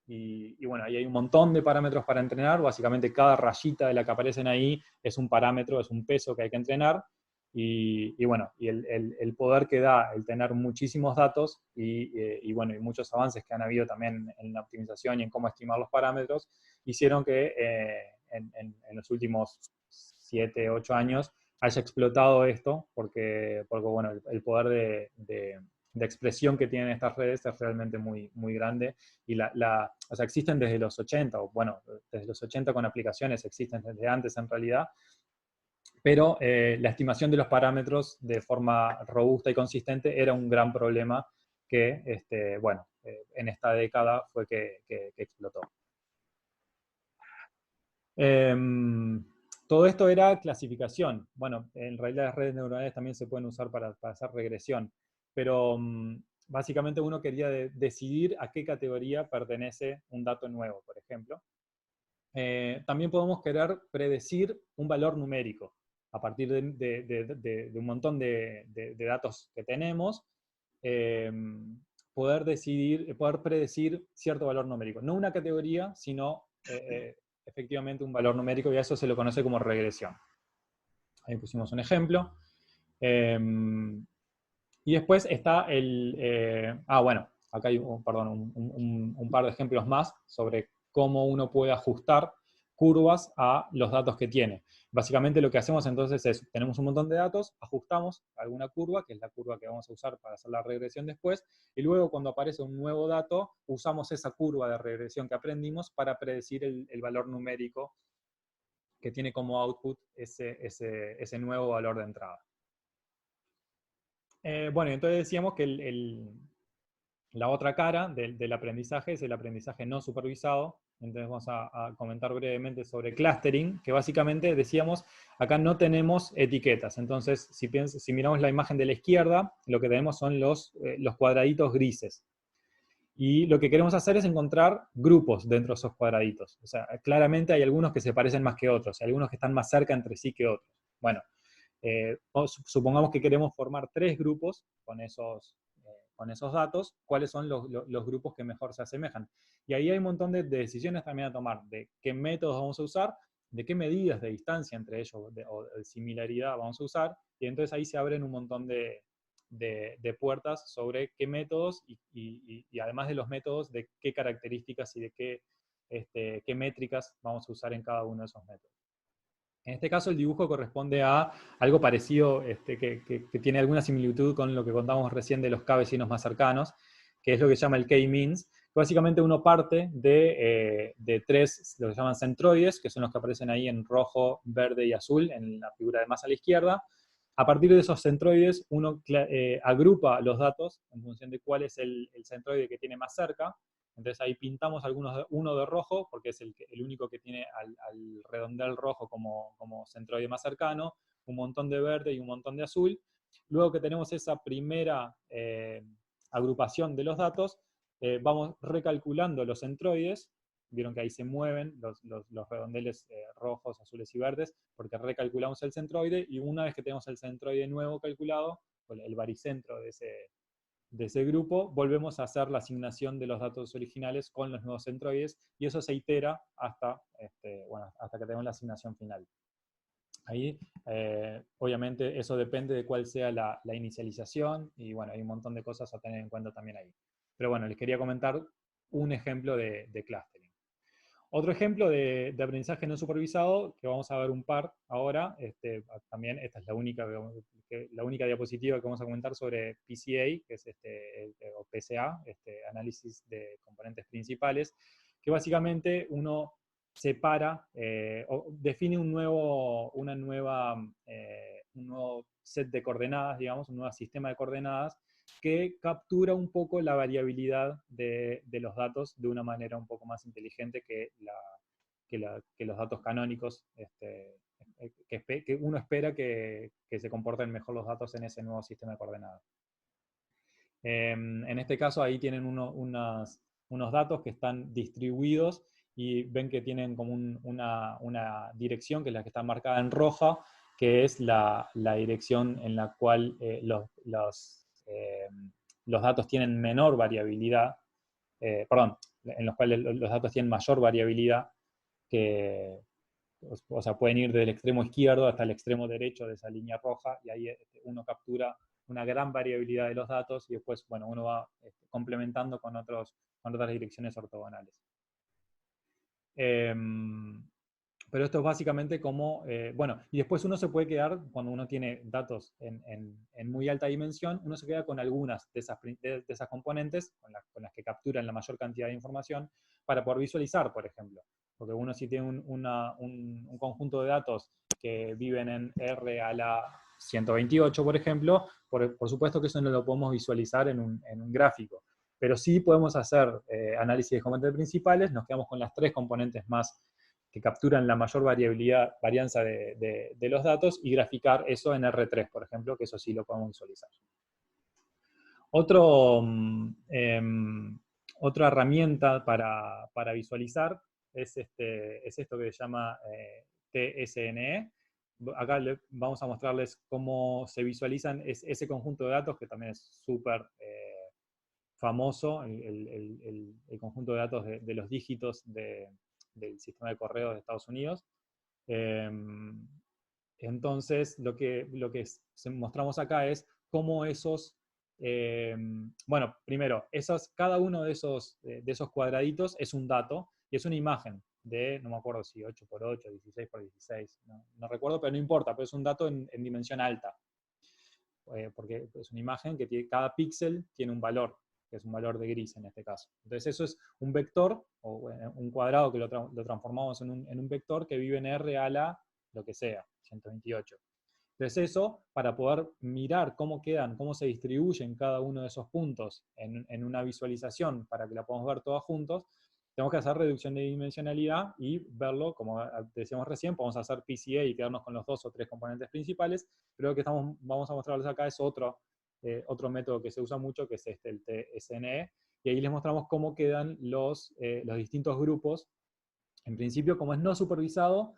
Y bueno, ahí hay un montón de parámetros para entrenar. Básicamente cada rayita de la que aparecen ahí es un parámetro, es un peso que hay que entrenar. Y bueno, y el poder que da el tener muchísimos datos y bueno, y muchos avances que han habido también en la optimización y en cómo estimar los parámetros, hicieron que en los últimos 7, 8 años haya explotado esto, porque bueno, el poder de expresión que tienen estas redes es realmente muy, muy grande. Y o sea, existen desde los 80, o bueno, desde los 80 con aplicaciones, existen desde antes en realidad, pero la estimación de los parámetros de forma robusta y consistente era un gran problema que, bueno, en esta década fue que explotó. Todo esto era clasificación. Bueno, en realidad las redes neuronales también se pueden usar para hacer regresión, pero básicamente uno quería decidir a qué categoría pertenece un dato nuevo, por ejemplo. También podemos querer predecir un valor numérico a partir de un montón de datos que tenemos, poder predecir cierto valor numérico. No una categoría, sino efectivamente un valor numérico, y a eso se lo conoce como regresión. Ahí pusimos un ejemplo. Y después está bueno, acá hay un par de ejemplos más sobre cómo uno puede ajustar curvas a los datos que tiene. Básicamente lo que hacemos entonces es, tenemos un montón de datos, ajustamos alguna curva, que es la curva que vamos a usar para hacer la regresión después, y luego cuando aparece un nuevo dato, usamos esa curva de regresión que aprendimos para predecir el valor numérico que tiene como output ese nuevo valor de entrada. Bueno, entonces decíamos que la otra cara del aprendizaje es el aprendizaje no supervisado. Entonces vamos a comentar brevemente sobre clustering, que básicamente decíamos, acá no tenemos etiquetas. Entonces, si miramos la imagen de la izquierda, lo que tenemos son los cuadraditos grises. Y lo que queremos hacer es encontrar grupos dentro de esos cuadraditos. O sea, claramente hay algunos que se parecen más que otros, hay algunos que están más cerca entre sí que otros. Bueno, supongamos que queremos formar 3 grupos con esos datos, cuáles son los grupos que mejor se asemejan. Y ahí hay un montón de decisiones también a tomar, de qué métodos vamos a usar, de qué medidas de distancia entre ellos o de similaridad vamos a usar, y entonces ahí se abren un montón de puertas sobre qué métodos y además de los métodos, de qué características y de qué métricas vamos a usar en cada uno de esos métodos. En este caso el dibujo corresponde a algo parecido, que tiene alguna similitud con lo que contamos recién de los k-vecinos más cercanos, que es lo que se llama el k-means. Básicamente uno parte de 3, lo que se llaman centroides, que son los que aparecen ahí en rojo, verde y azul, en la figura de más a la izquierda. A partir de esos centroides, uno agrupa los datos en función de cuál es el centroide que tiene más cerca. Entonces ahí pintamos uno de rojo, porque es el único que tiene al redondel rojo como centroide más cercano, un montón de verde y un montón de azul. Luego que tenemos esa primera agrupación de los datos, vamos recalculando los centroides. Vieron que ahí se mueven los redondeles rojos, azules y verdes, porque recalculamos el centroide, y una vez que tenemos el centroide nuevo calculado, el baricentro de ese grupo, volvemos a hacer la asignación de los datos originales con los nuevos centroides, y eso se itera hasta que tenemos la asignación final. Ahí, obviamente, eso depende de cuál sea la inicialización, y bueno, hay un montón de cosas a tener en cuenta también ahí. Pero bueno, les quería comentar un ejemplo de clustering. Otro ejemplo de aprendizaje no supervisado, que vamos a ver un par ahora, también esta es la única diapositiva que vamos a comentar sobre PCA, que es o PCA, análisis de componentes principales, que básicamente uno separa o define un nuevo set de coordenadas, digamos, un nuevo sistema de coordenadas, que captura un poco la variabilidad de los datos de una manera un poco más inteligente que los datos canónicos, que uno espera que se comporten mejor los datos en ese nuevo sistema de coordenadas. En este caso ahí tienen unos datos que están distribuidos y ven que tienen como una dirección, que es la que está marcada en roja, que es la dirección en la cual los datos tienen menor variabilidad, en los cuales los datos tienen mayor variabilidad, o sea, pueden ir del extremo izquierdo hasta el extremo derecho de esa línea roja, y ahí uno captura una gran variabilidad de los datos, y después, bueno, uno va complementando con otras direcciones ortogonales. Pero esto es básicamente como, bueno, y después uno se puede quedar, cuando uno tiene datos en muy alta dimensión, uno se queda con algunas de esas componentes, con las que capturan la mayor cantidad de información, para poder visualizar, por ejemplo. Porque uno, si tiene un conjunto de datos que viven en R a la 128, por ejemplo, por supuesto que eso no lo podemos visualizar en un gráfico. Pero sí podemos hacer análisis de componentes principales, nos quedamos con las 3 componentes más que capturan la mayor varianza de los datos, y graficar eso en R3, por ejemplo, que eso sí lo podemos visualizar. Otra herramienta para visualizar es esto que se llama TSNE. Acá vamos a mostrarles cómo se visualizan ese conjunto de datos, que también es súper famoso, el conjunto de datos de los dígitos del sistema de correos de Estados Unidos. Entonces, lo que mostramos acá es cómo bueno, primero, cada uno de esos cuadraditos es un dato, y es una imagen de, no me acuerdo si 8×8, 16×16, no recuerdo, pero no importa, pero es un dato en dimensión alta, porque es una imagen que tiene, cada píxel tiene un valor, que es un valor de gris en este caso. Entonces eso es un vector, o un cuadrado que lo transformamos en un vector que vive en R a la, lo que sea, 128. Entonces eso, para poder mirar cómo quedan, cómo se distribuyen cada uno de esos puntos en una visualización, para que la podamos ver todas juntos, tenemos que hacer reducción de dimensionalidad y verlo, como decíamos recién, podemos hacer PCA y quedarnos con los 2 o 3 componentes principales, pero lo que vamos a mostrarles acá es otro método que se usa mucho, que es el TSNE, y ahí les mostramos cómo quedan los distintos grupos. En principio, como es no supervisado,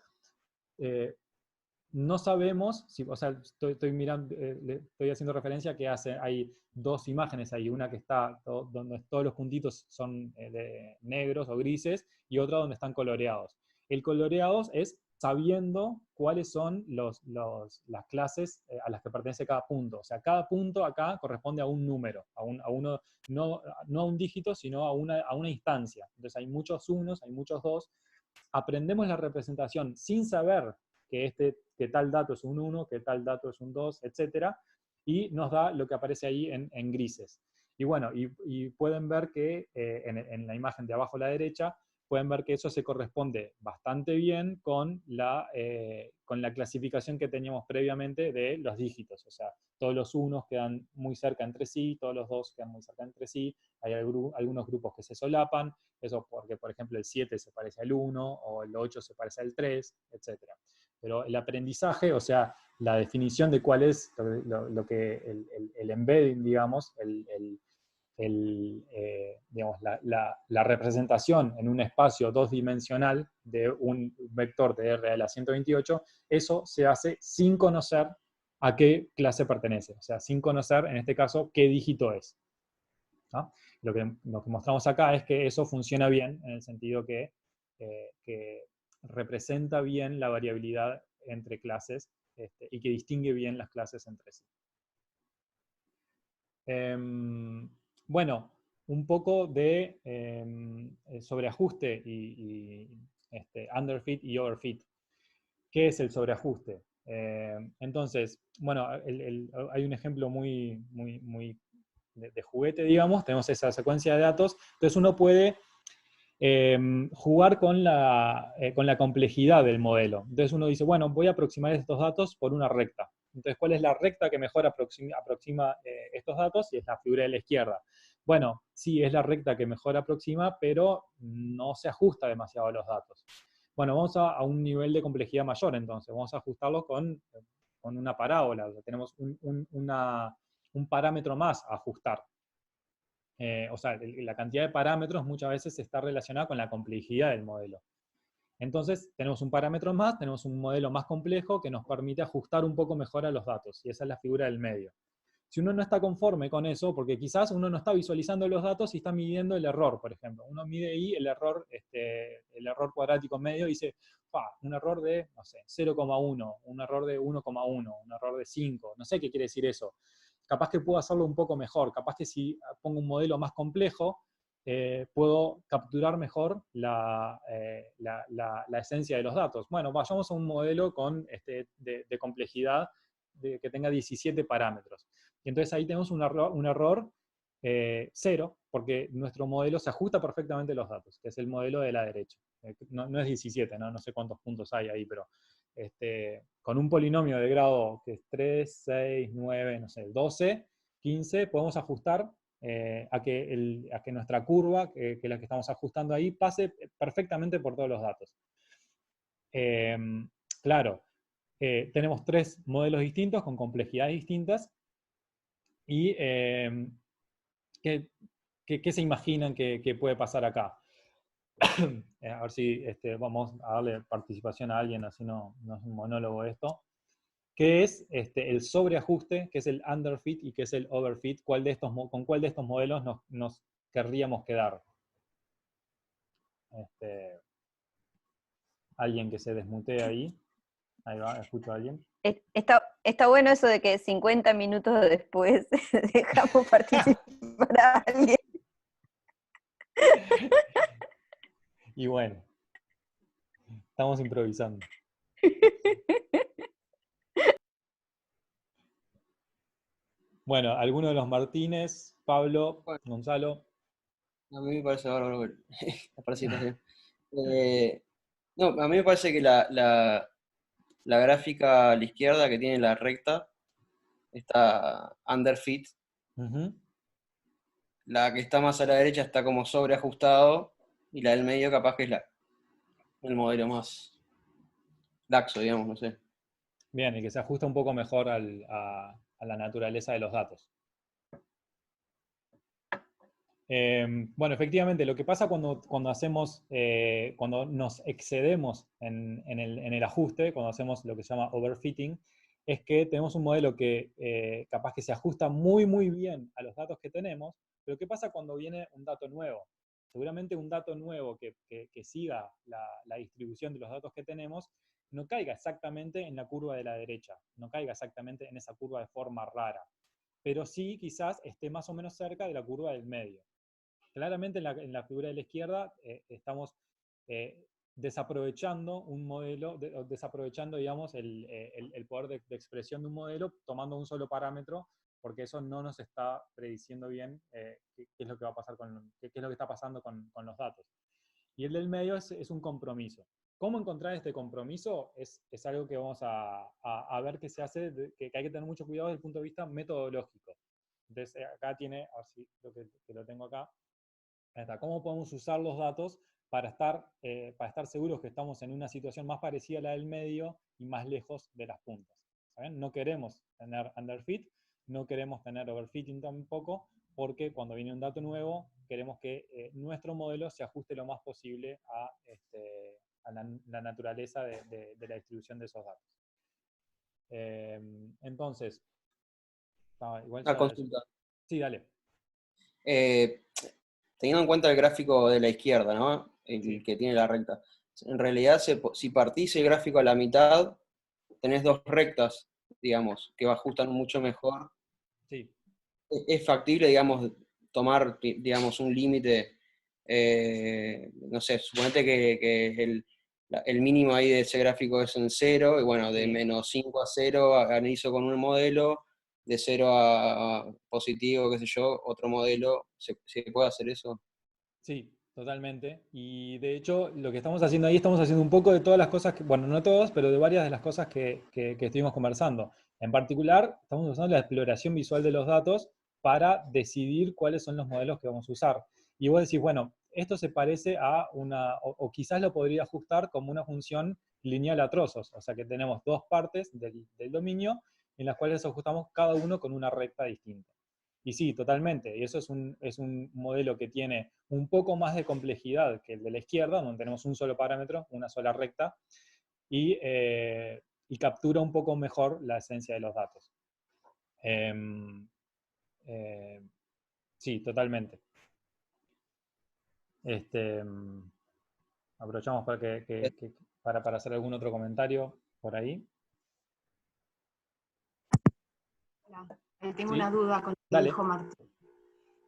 no sabemos, o sea, estoy mirando, estoy haciendo referencia a que hay dos imágenes ahí, una que está donde todos los puntitos son negros o grises, y otra donde están coloreados. El coloreados es sabiendo cuáles son las clases a las que pertenece cada punto. O sea, cada punto acá corresponde a un número, uno, no a un dígito, sino a una instancia. Entonces hay muchos unos, hay muchos dos. Aprendemos la representación sin saber que tal dato es un 1, que tal dato es un 2, etc. Y nos da lo que aparece ahí en grises. Y bueno, y pueden ver que en la imagen de abajo a la derecha, pueden ver que eso se corresponde bastante bien con la clasificación que teníamos previamente de los dígitos. O sea, todos los unos quedan muy cerca entre sí, todos los dos quedan muy cerca entre sí, hay algunos grupos que se solapan, eso porque, por ejemplo, el 7 se parece al 1, o el 8 se parece al 3, etc. Pero el aprendizaje, o sea, la definición de cuál es lo que el embedding, digamos, digamos la representación en un espacio 2-dimensional de un vector de R a la 128, eso se hace sin conocer a qué clase pertenece, o sea, sin conocer, en este caso, qué dígito es, ¿no? Lo que mostramos acá es que eso funciona bien, en el sentido que representa bien la variabilidad entre clases, y que distingue bien las clases entre sí. Bueno, un poco de sobreajuste y underfit y overfit. ¿Qué es el sobreajuste? Entonces, bueno, hay un ejemplo muy de juguete, digamos. Tenemos esa secuencia de datos. Entonces uno puede jugar con la complejidad del modelo. Entonces uno dice, bueno, voy a aproximar estos datos por una recta. Entonces, ¿cuál es la recta que mejor aproxima estos datos? Y es la figura de la izquierda. Bueno, sí, es la recta que mejor aproxima, pero no se ajusta demasiado a los datos. Bueno, vamos a un nivel de complejidad mayor, entonces. Vamos a ajustarlo con una parábola. O sea, tenemos un parámetro más a ajustar. O sea, la cantidad de parámetros muchas veces está relacionada con la complejidad del modelo. Entonces, tenemos un parámetro más, tenemos un modelo más complejo que nos permite ajustar un poco mejor a los datos, y esa es la figura del medio. Si uno no está conforme con eso, porque quizás uno no está visualizando los datos y está midiendo el error, por ejemplo. Uno mide ahí el error cuadrático medio y dice, un error de, no sé, 0,1, un error de 1,1, un error de 5, no sé qué quiere decir eso. Capaz que puedo hacerlo un poco mejor, capaz que si pongo un modelo más complejo, puedo capturar mejor la esencia de los datos. Bueno, vayamos a un modelo de complejidad que tenga 17 parámetros. Y entonces ahí tenemos un error 0, porque nuestro modelo se ajusta perfectamente a los datos, que es el modelo de la derecha. No es 17, no sé cuántos puntos hay ahí, pero con un polinomio de grado que es 3, 6, 9, no sé, 12, 15, podemos ajustar a que nuestra curva, que es la que estamos ajustando ahí, pase perfectamente por todos los datos. Claro, tenemos 3 modelos distintos con complejidades distintas, y ¿qué se imaginan que puede pasar acá? A ver si vamos a darle participación a alguien, así no es un monólogo esto. ¿Qué es el sobreajuste, qué es el underfit y qué es el overfit? ¿Con cuál de estos modelos nos querríamos quedar? Alguien que se desmutee ahí. Ahí va, escucho a alguien. Está bueno eso de que 50 minutos después dejamos participar a alguien. Y bueno, estamos improvisando. Bueno, alguno de los Martínez, Pablo, Bueno, Gonzalo. a mí me parece bárbaro la presentación. No, a mí me parece que la gráfica a la izquierda que tiene la recta está underfit. Ujú. La que está más a la derecha está como sobreajustado. Y la del medio capaz que es el modelo más laxo, digamos, no sé. Bien, y que se ajusta un poco mejor a la naturaleza de los datos. Bueno, efectivamente, lo que pasa cuando hacemos, cuando nos excedemos en el ajuste, cuando hacemos lo que se llama overfitting, es que tenemos un modelo que capaz que se ajusta muy, muy bien a los datos que tenemos, pero ¿qué pasa cuando viene un dato nuevo? Seguramente un dato nuevo que siga la distribución de los datos que tenemos no caiga exactamente en la curva de la derecha, no caiga exactamente en esa curva de forma rara, pero sí quizás esté más o menos cerca de la curva del medio. Claramente en la figura de la izquierda estamos desaprovechando un modelo, desaprovechando, digamos, el poder de expresión de un modelo tomando un solo parámetro, porque eso no nos está prediciendo bien qué es lo que va a pasar qué es lo que está pasando con los datos. Y el del medio es un compromiso. ¿Cómo encontrar este compromiso? Es algo que vamos a ver que se hace, que hay que tener mucho cuidado desde el punto de vista metodológico. Entonces, acá tiene, a ver si que lo tengo acá, ¿cómo podemos usar los datos para estar seguros que estamos en una situación más parecida a la del medio y más lejos de las puntas? ¿Saben? No queremos tener underfit, no queremos tener overfitting tampoco, porque cuando viene un dato nuevo, queremos que nuestro modelo se ajuste lo más posible a la naturaleza de la distribución de esos datos. Entonces, igual Una ya... consulta. Sí, dale. Teniendo en cuenta el gráfico de la izquierda, ¿no? El Sí. que tiene la recta. En realidad, si partís el gráfico a la mitad, tenés dos rectas, digamos, que ajustan mucho mejor. Sí. Es factible, digamos, tomar, digamos, un límite, no sé, suponete que el mínimo ahí de ese gráfico es en 0, y bueno, de Sí. menos 5 a 0 analizo con un modelo, de 0 a positivo, qué sé yo, otro modelo. ¿Se puede hacer eso? Sí, totalmente. Y de hecho, lo que estamos haciendo ahí, estamos haciendo un poco de todas las cosas, bueno, no todas, pero de varias de las cosas que estuvimos conversando. En particular, estamos usando la exploración visual de los datos para decidir cuáles son los modelos que vamos a usar. Y vos decís, bueno, esto se parece a o quizás lo podría ajustar como una función lineal a trozos, o sea que tenemos dos partes del dominio en las cuales ajustamos cada uno con una recta distinta. Y sí, totalmente. Y eso es un modelo que tiene un poco más de complejidad que el de la izquierda, donde tenemos un solo parámetro, una sola recta, y captura un poco mejor la esencia de los datos. Sí, totalmente. Aprovechamos para hacer algún otro comentario por ahí. Tengo ¿Sí? una duda con lo que Dale. dijo Martín.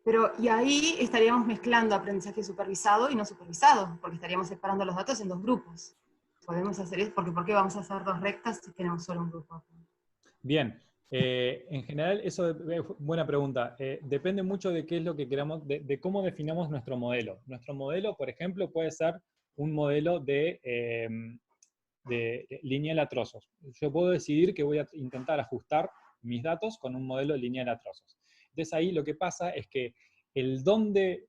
Pero, y ahí estaríamos mezclando aprendizaje supervisado y no supervisado, porque estaríamos separando los datos en dos grupos. Podemos hacer eso, porque ¿por qué vamos a hacer dos rectas si tenemos solo un grupo? Bien, en general, eso es buena pregunta. Depende mucho de qué es lo que queramos, de cómo definamos nuestro modelo. Nuestro modelo, por ejemplo, puede ser un modelo de lineal a trozos. Yo puedo decidir que voy a intentar ajustar mis datos con un modelo lineal a trozos. Entonces ahí lo que pasa es que el dónde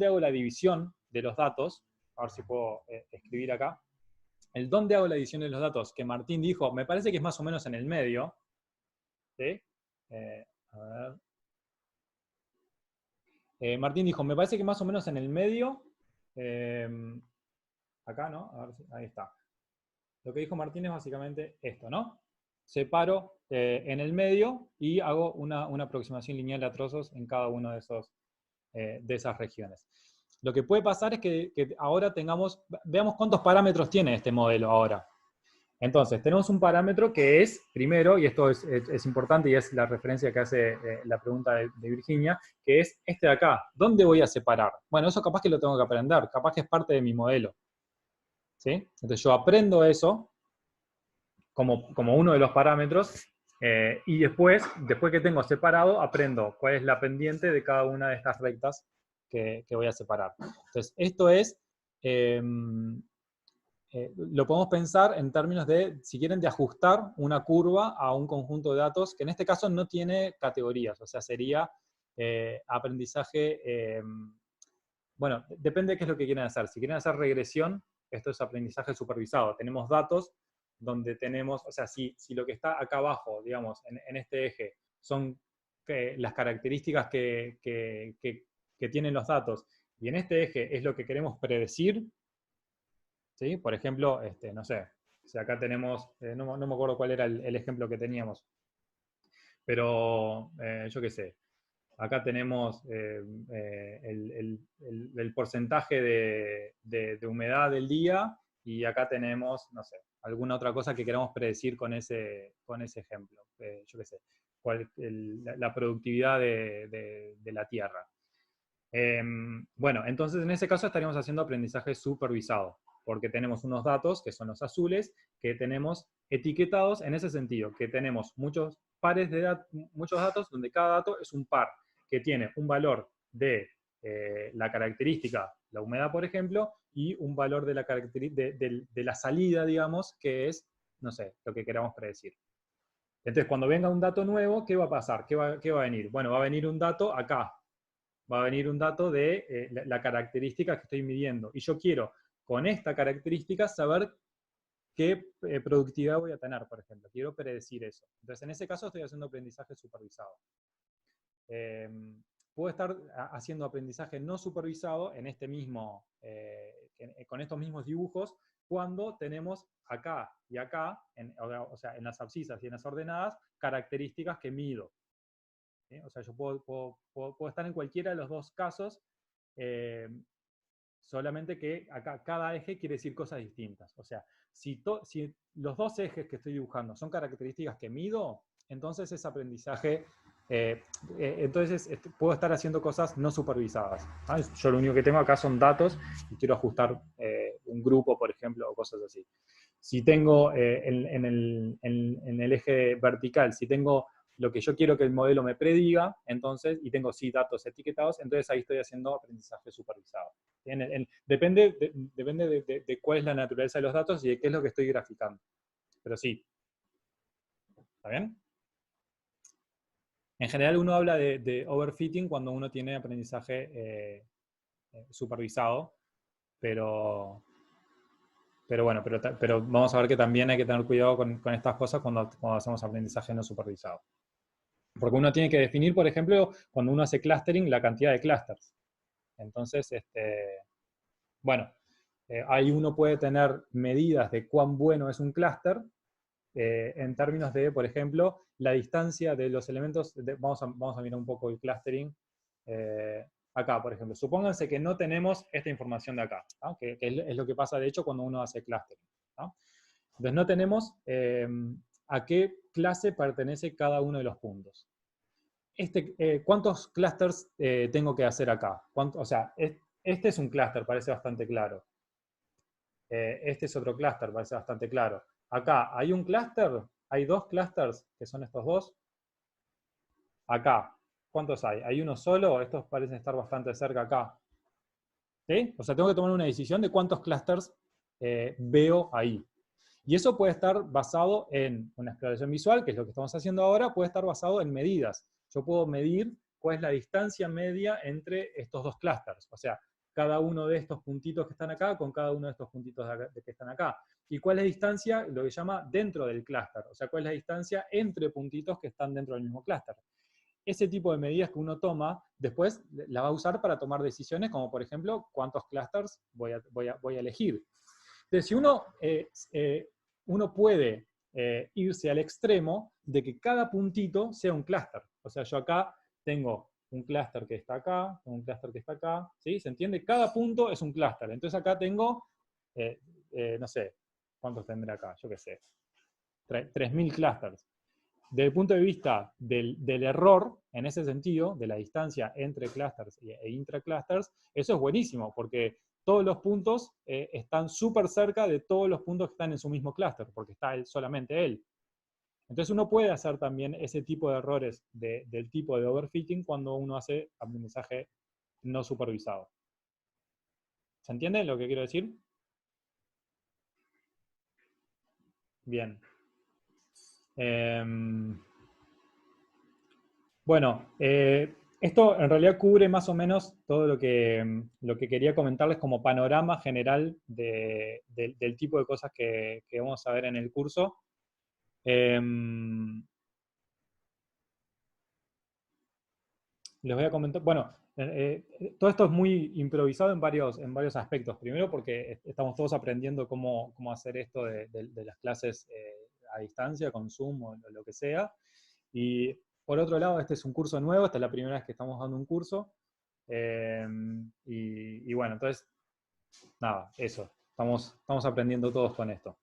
hago la división de los datos, a ver si puedo escribir acá, el dónde hago la división de los datos, que Martín dijo, me parece que es más o menos en el medio, ¿sí? A ver. Martín dijo, me parece que más o menos en el medio, acá, ¿no? A ver si, ahí está. Lo que dijo Martín es básicamente esto, ¿no? Separo en el medio y hago una aproximación lineal a trozos en cada uno de esas regiones. Lo que puede pasar es que ahora veamos cuántos parámetros tiene este modelo ahora. Entonces, tenemos un parámetro que es, primero, y esto es importante y es la referencia que hace la pregunta de Virginia, que es este de acá. ¿Dónde voy a separar? Bueno, eso capaz que lo tengo que aprender, capaz que es parte de mi modelo. ¿Sí? Entonces yo aprendo eso como uno de los parámetros, y después que tengo separado, aprendo cuál es la pendiente de cada una de estas rectas que voy a separar. Entonces, esto es... lo podemos pensar en términos de, si quieren, de ajustar una curva a un conjunto de datos que en este caso no tiene categorías, o sea, sería aprendizaje, bueno, depende de qué es lo que quieren hacer. Si quieren hacer regresión, esto es aprendizaje supervisado. Tenemos datos donde tenemos, o sea, si lo que está acá abajo, digamos, en este eje, son las características que tienen los datos, y en este eje es lo que queremos predecir, ¿sí? Por ejemplo, no sé, si acá tenemos, no me acuerdo cuál era el ejemplo que teníamos, pero yo qué sé, acá tenemos el porcentaje de humedad del día, y acá tenemos, no sé, alguna otra cosa que queramos predecir con ese ejemplo, yo qué sé, la productividad de la Tierra. Bueno, entonces en ese caso estaríamos haciendo aprendizaje supervisado, porque tenemos unos datos, que son los azules, que tenemos etiquetados en ese sentido, que tenemos muchos pares de muchos datos, donde cada dato es un par, que tiene un valor de la característica, la humedad, por ejemplo, y un valor de la de la salida, digamos, que es, no sé, lo que queramos predecir. Entonces, cuando venga un dato nuevo, ¿qué va a pasar? ¿Qué va a venir? Bueno, va a venir un dato acá, va a venir un dato de la característica que estoy midiendo. Y yo quiero, con esta característica, saber qué productividad voy a tener, por ejemplo. Quiero predecir eso. Entonces, en ese caso estoy haciendo aprendizaje supervisado. Puedo estar haciendo aprendizaje no supervisado en este mismo, con estos mismos dibujos, cuando tenemos acá y acá, o sea, en las abscisas y en las ordenadas, características que mido. ¿Sí? O sea, yo puedo estar en cualquiera de los dos casos, solamente que acá cada eje quiere decir cosas distintas. O sea, si los dos ejes que estoy dibujando son características que mido, entonces es aprendizaje, entonces puedo estar haciendo cosas no supervisadas. ¿Ah? Yo lo único que tengo acá son datos y quiero ajustar un grupo, por ejemplo, o cosas así. Si tengo en el eje vertical, si tengo lo que yo quiero que el modelo me prediga, entonces, y tengo sí datos etiquetados, entonces ahí estoy haciendo aprendizaje supervisado. Depende de cuál es la naturaleza de los datos y de qué es lo que estoy graficando. Pero sí. ¿Está bien? En general uno habla de overfitting cuando uno tiene aprendizaje supervisado, pero bueno, pero vamos a ver que también hay que tener cuidado con estas cosas cuando hacemos aprendizaje no supervisado. Porque uno tiene que definir, por ejemplo, cuando uno hace clustering, la cantidad de clusters. Entonces, bueno, ahí uno puede tener medidas de cuán bueno es un clúster, en términos de, por ejemplo, la distancia de los elementos. Vamos a mirar un poco el clustering. Acá, por ejemplo, supónganse que no tenemos esta información de acá, ¿no? que es lo que pasa, de hecho, cuando uno hace clustering, ¿no? Entonces no tenemos a qué clase pertenece cada uno de los puntos. ¿Cuántos clusters tengo que hacer acá? O sea, este es un clúster, parece bastante claro. Este es otro clúster, parece bastante claro. Acá, ¿hay un clúster? ¿Hay dos clusters, que son estos dos? Acá, ¿cuántos hay? ¿Hay uno solo? Estos parecen estar bastante cerca acá. ¿Sí? O sea, tengo que tomar una decisión de cuántos clusters veo ahí. Y eso puede estar basado en una exploración visual, que es lo que estamos haciendo ahora, puede estar basado en medidas. Yo puedo medir cuál es la distancia media entre estos dos clústeres. O sea, cada uno de estos puntitos que están acá con cada uno de estos puntitos que están acá. ¿Y cuál es la distancia? Lo que se llama dentro del clúster. O sea, cuál es la distancia entre puntitos que están dentro del mismo clúster. Ese tipo de medidas que uno toma, después la va a usar para tomar decisiones, como por ejemplo, cuántos clústeres voy a elegir. Entonces, si uno puede irse al extremo de que cada puntito sea un clúster. O sea, yo acá tengo un clúster que está acá, un clúster que está acá, ¿sí? ¿Se entiende? Cada punto es un clúster. Entonces acá tengo, no sé, ¿cuántos tendrá acá? Yo qué sé. 3.000 clusters. Desde el punto de vista del error, en ese sentido, de la distancia entre clusters e intraclusters, eso es buenísimo, porque todos los puntos están súper cerca de todos los puntos que están en su mismo clúster, porque está solamente él. Entonces uno puede hacer también ese tipo de errores del tipo de overfitting cuando uno hace aprendizaje no supervisado. ¿Se entiende lo que quiero decir? Bien. Bueno, esto en realidad cubre más o menos todo lo que quería comentarles como panorama general del tipo de cosas que vamos a ver en el curso. Les voy a comentar, bueno, todo esto es muy improvisado en varios aspectos. Primero porque estamos todos aprendiendo cómo hacer esto de las clases a distancia, con Zoom o lo que sea. Y por otro lado, este es un curso nuevo, esta es la primera vez que estamos dando un curso. Y bueno, entonces, nada, eso. Estamos aprendiendo todos con esto.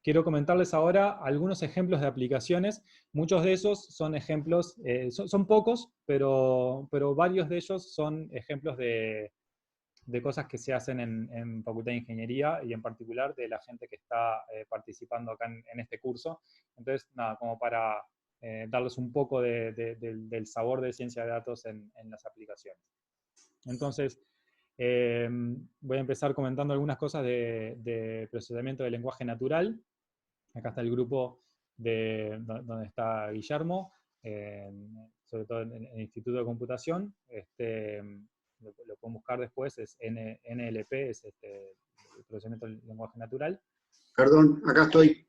Quiero comentarles ahora algunos ejemplos de aplicaciones. Muchos de esos son ejemplos, son pocos, pero varios de ellos son ejemplos de cosas que se hacen en Facultad de Ingeniería y en particular de la gente que está participando acá en este curso. Entonces, nada, como para darles un poco del sabor de ciencia de datos en las aplicaciones. Entonces, voy a empezar comentando algunas cosas de procesamiento de lenguaje natural. Acá está el grupo donde está Guillermo, sobre todo en el Instituto de Computación. Lo pueden buscar después, es NLP, es el procesamiento del lenguaje natural. Perdón, acá estoy.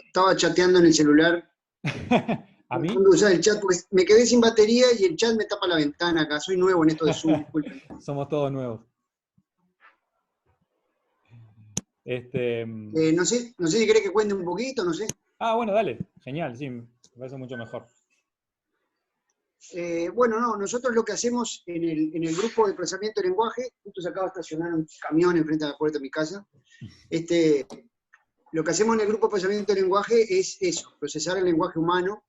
Estaba chateando en el celular. ¿A mí? Tratando de usar el chat porque me quedé sin batería y el chat me tapa la ventana acá. Soy nuevo en esto de Zoom, disculpen. Somos todos nuevos. No sé si querés que cuente un poquito, no sé. Ah, bueno, dale. Genial, sí, me parece mucho mejor. Bueno, no, nosotros lo que hacemos en el grupo de procesamiento de lenguaje, justo se acaba de estacionar un camión enfrente de la puerta de mi casa, lo que hacemos en el grupo de procesamiento de lenguaje es eso, procesar el lenguaje humano,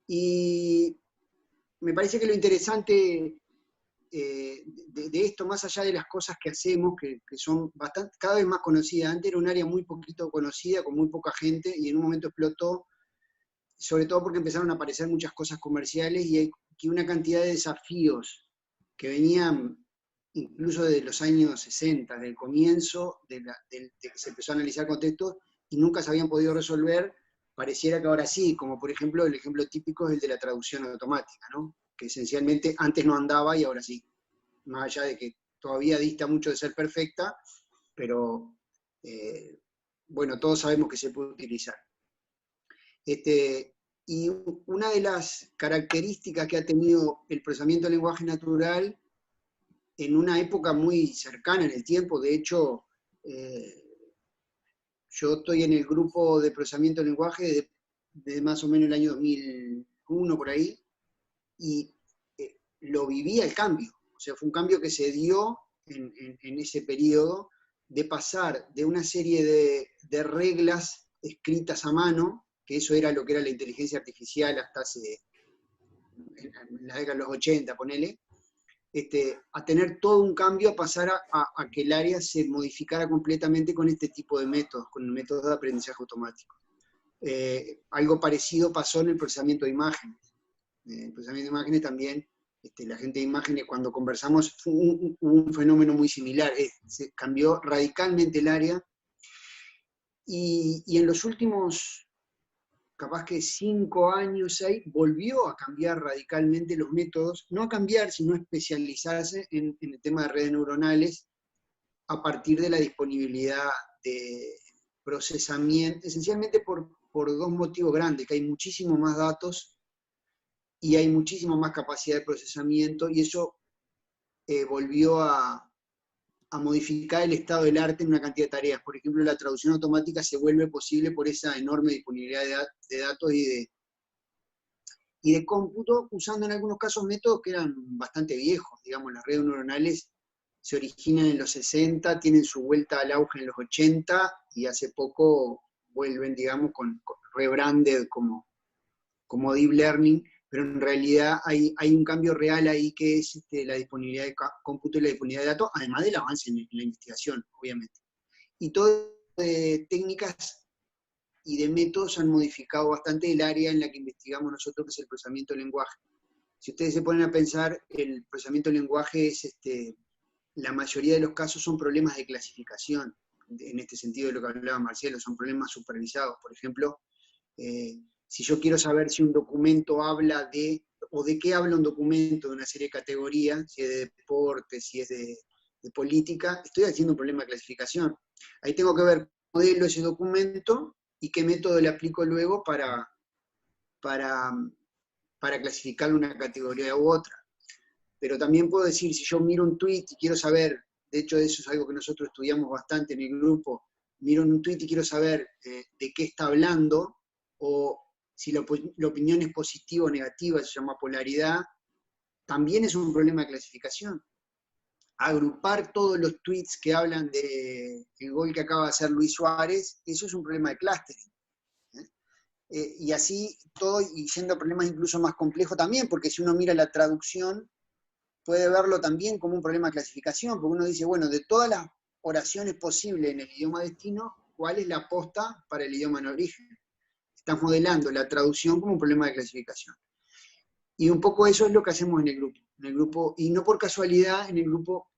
y me parece que lo interesante de esto, más allá de las cosas que hacemos, que son cada vez más conocidas, antes era un área muy poquito conocida, con muy poca gente, y en un momento explotó, sobre todo porque empezaron a aparecer muchas cosas comerciales y hay una cantidad de desafíos que venían incluso de los años 60, del comienzo de que se empezó a analizar contextos y nunca se habían podido resolver. Pareciera que ahora sí, como por ejemplo el ejemplo típico es el de la traducción automática, ¿no? Que esencialmente antes no andaba y ahora sí, más allá de que todavía dista mucho de ser perfecta, pero bueno, todos sabemos que se puede utilizar. Y una de las características que ha tenido el procesamiento del lenguaje natural en una época muy cercana en el tiempo, de hecho, yo estoy en el grupo de procesamiento del lenguaje de más o menos el año 2001 por ahí, y lo vivía el cambio, o sea, fue un cambio que se dio en ese periodo, de pasar de una serie de reglas escritas a mano, que eso era lo que era la inteligencia artificial hasta en la década de los 80, ponele, a tener todo un cambio, a pasar a que el área se modificara completamente con este tipo de métodos, con métodos de aprendizaje automático. Algo parecido pasó en el procesamiento de imágenes. El procesamiento de imágenes también, la gente de imágenes, cuando conversamos, hubo un fenómeno muy similar, se cambió radicalmente el área, y en los últimos, capaz que 5 años, 6, volvió a cambiar radicalmente los métodos, no a cambiar, sino a especializarse en el tema de redes neuronales, a partir de la disponibilidad de procesamiento, esencialmente por dos motivos grandes, que hay muchísimo más datos y hay muchísima más capacidad de procesamiento, y eso volvió a modificar el estado del arte en una cantidad de tareas. Por ejemplo, la traducción automática se vuelve posible por esa enorme disponibilidad de datos y de cómputo, usando en algunos casos métodos que eran bastante viejos. Digamos, las redes neuronales se originan en los 60, tienen su vuelta al auge en los 80, y hace poco vuelven, digamos, con rebranded como Deep Learning, pero en realidad hay un cambio real ahí que es la disponibilidad de cómputo y la disponibilidad de datos, además del avance en la investigación, obviamente. Y todo de técnicas y de métodos han modificado bastante el área en la que investigamos nosotros, que es el procesamiento del lenguaje. Si ustedes se ponen a pensar, el procesamiento del lenguaje es, la mayoría de los casos son problemas de clasificación, en este sentido de lo que hablaba Marcelo, son problemas supervisados. Por ejemplo, si yo quiero saber si un documento habla de, o de qué habla un documento de una serie de categorías, si es de deporte, si es de política, estoy haciendo un problema de clasificación. Ahí tengo que ver cómo modelo ese documento y qué método le aplico luego para clasificarle una categoría u otra. Pero también puedo decir, si yo miro un tweet y quiero saber, de hecho eso es algo que nosotros estudiamos bastante en el grupo, miro un tweet y quiero saber de qué está hablando, o si la opinión es positiva o negativa, se llama polaridad, también es un problema de clasificación. Agrupar todos los tweets que hablan del gol que acaba de hacer Luis Suárez, eso es un problema de clustering. Y así todo, y siendo problemas incluso más complejos también, porque si uno mira la traducción, puede verlo también como un problema de clasificación, porque uno dice, bueno, de todas las oraciones posibles en el idioma destino, ¿cuál es la posta para el idioma en origen? Estás modelando la traducción como un problema de clasificación. Y un poco eso es lo que hacemos en el grupo. Y no por casualidad, en el grupo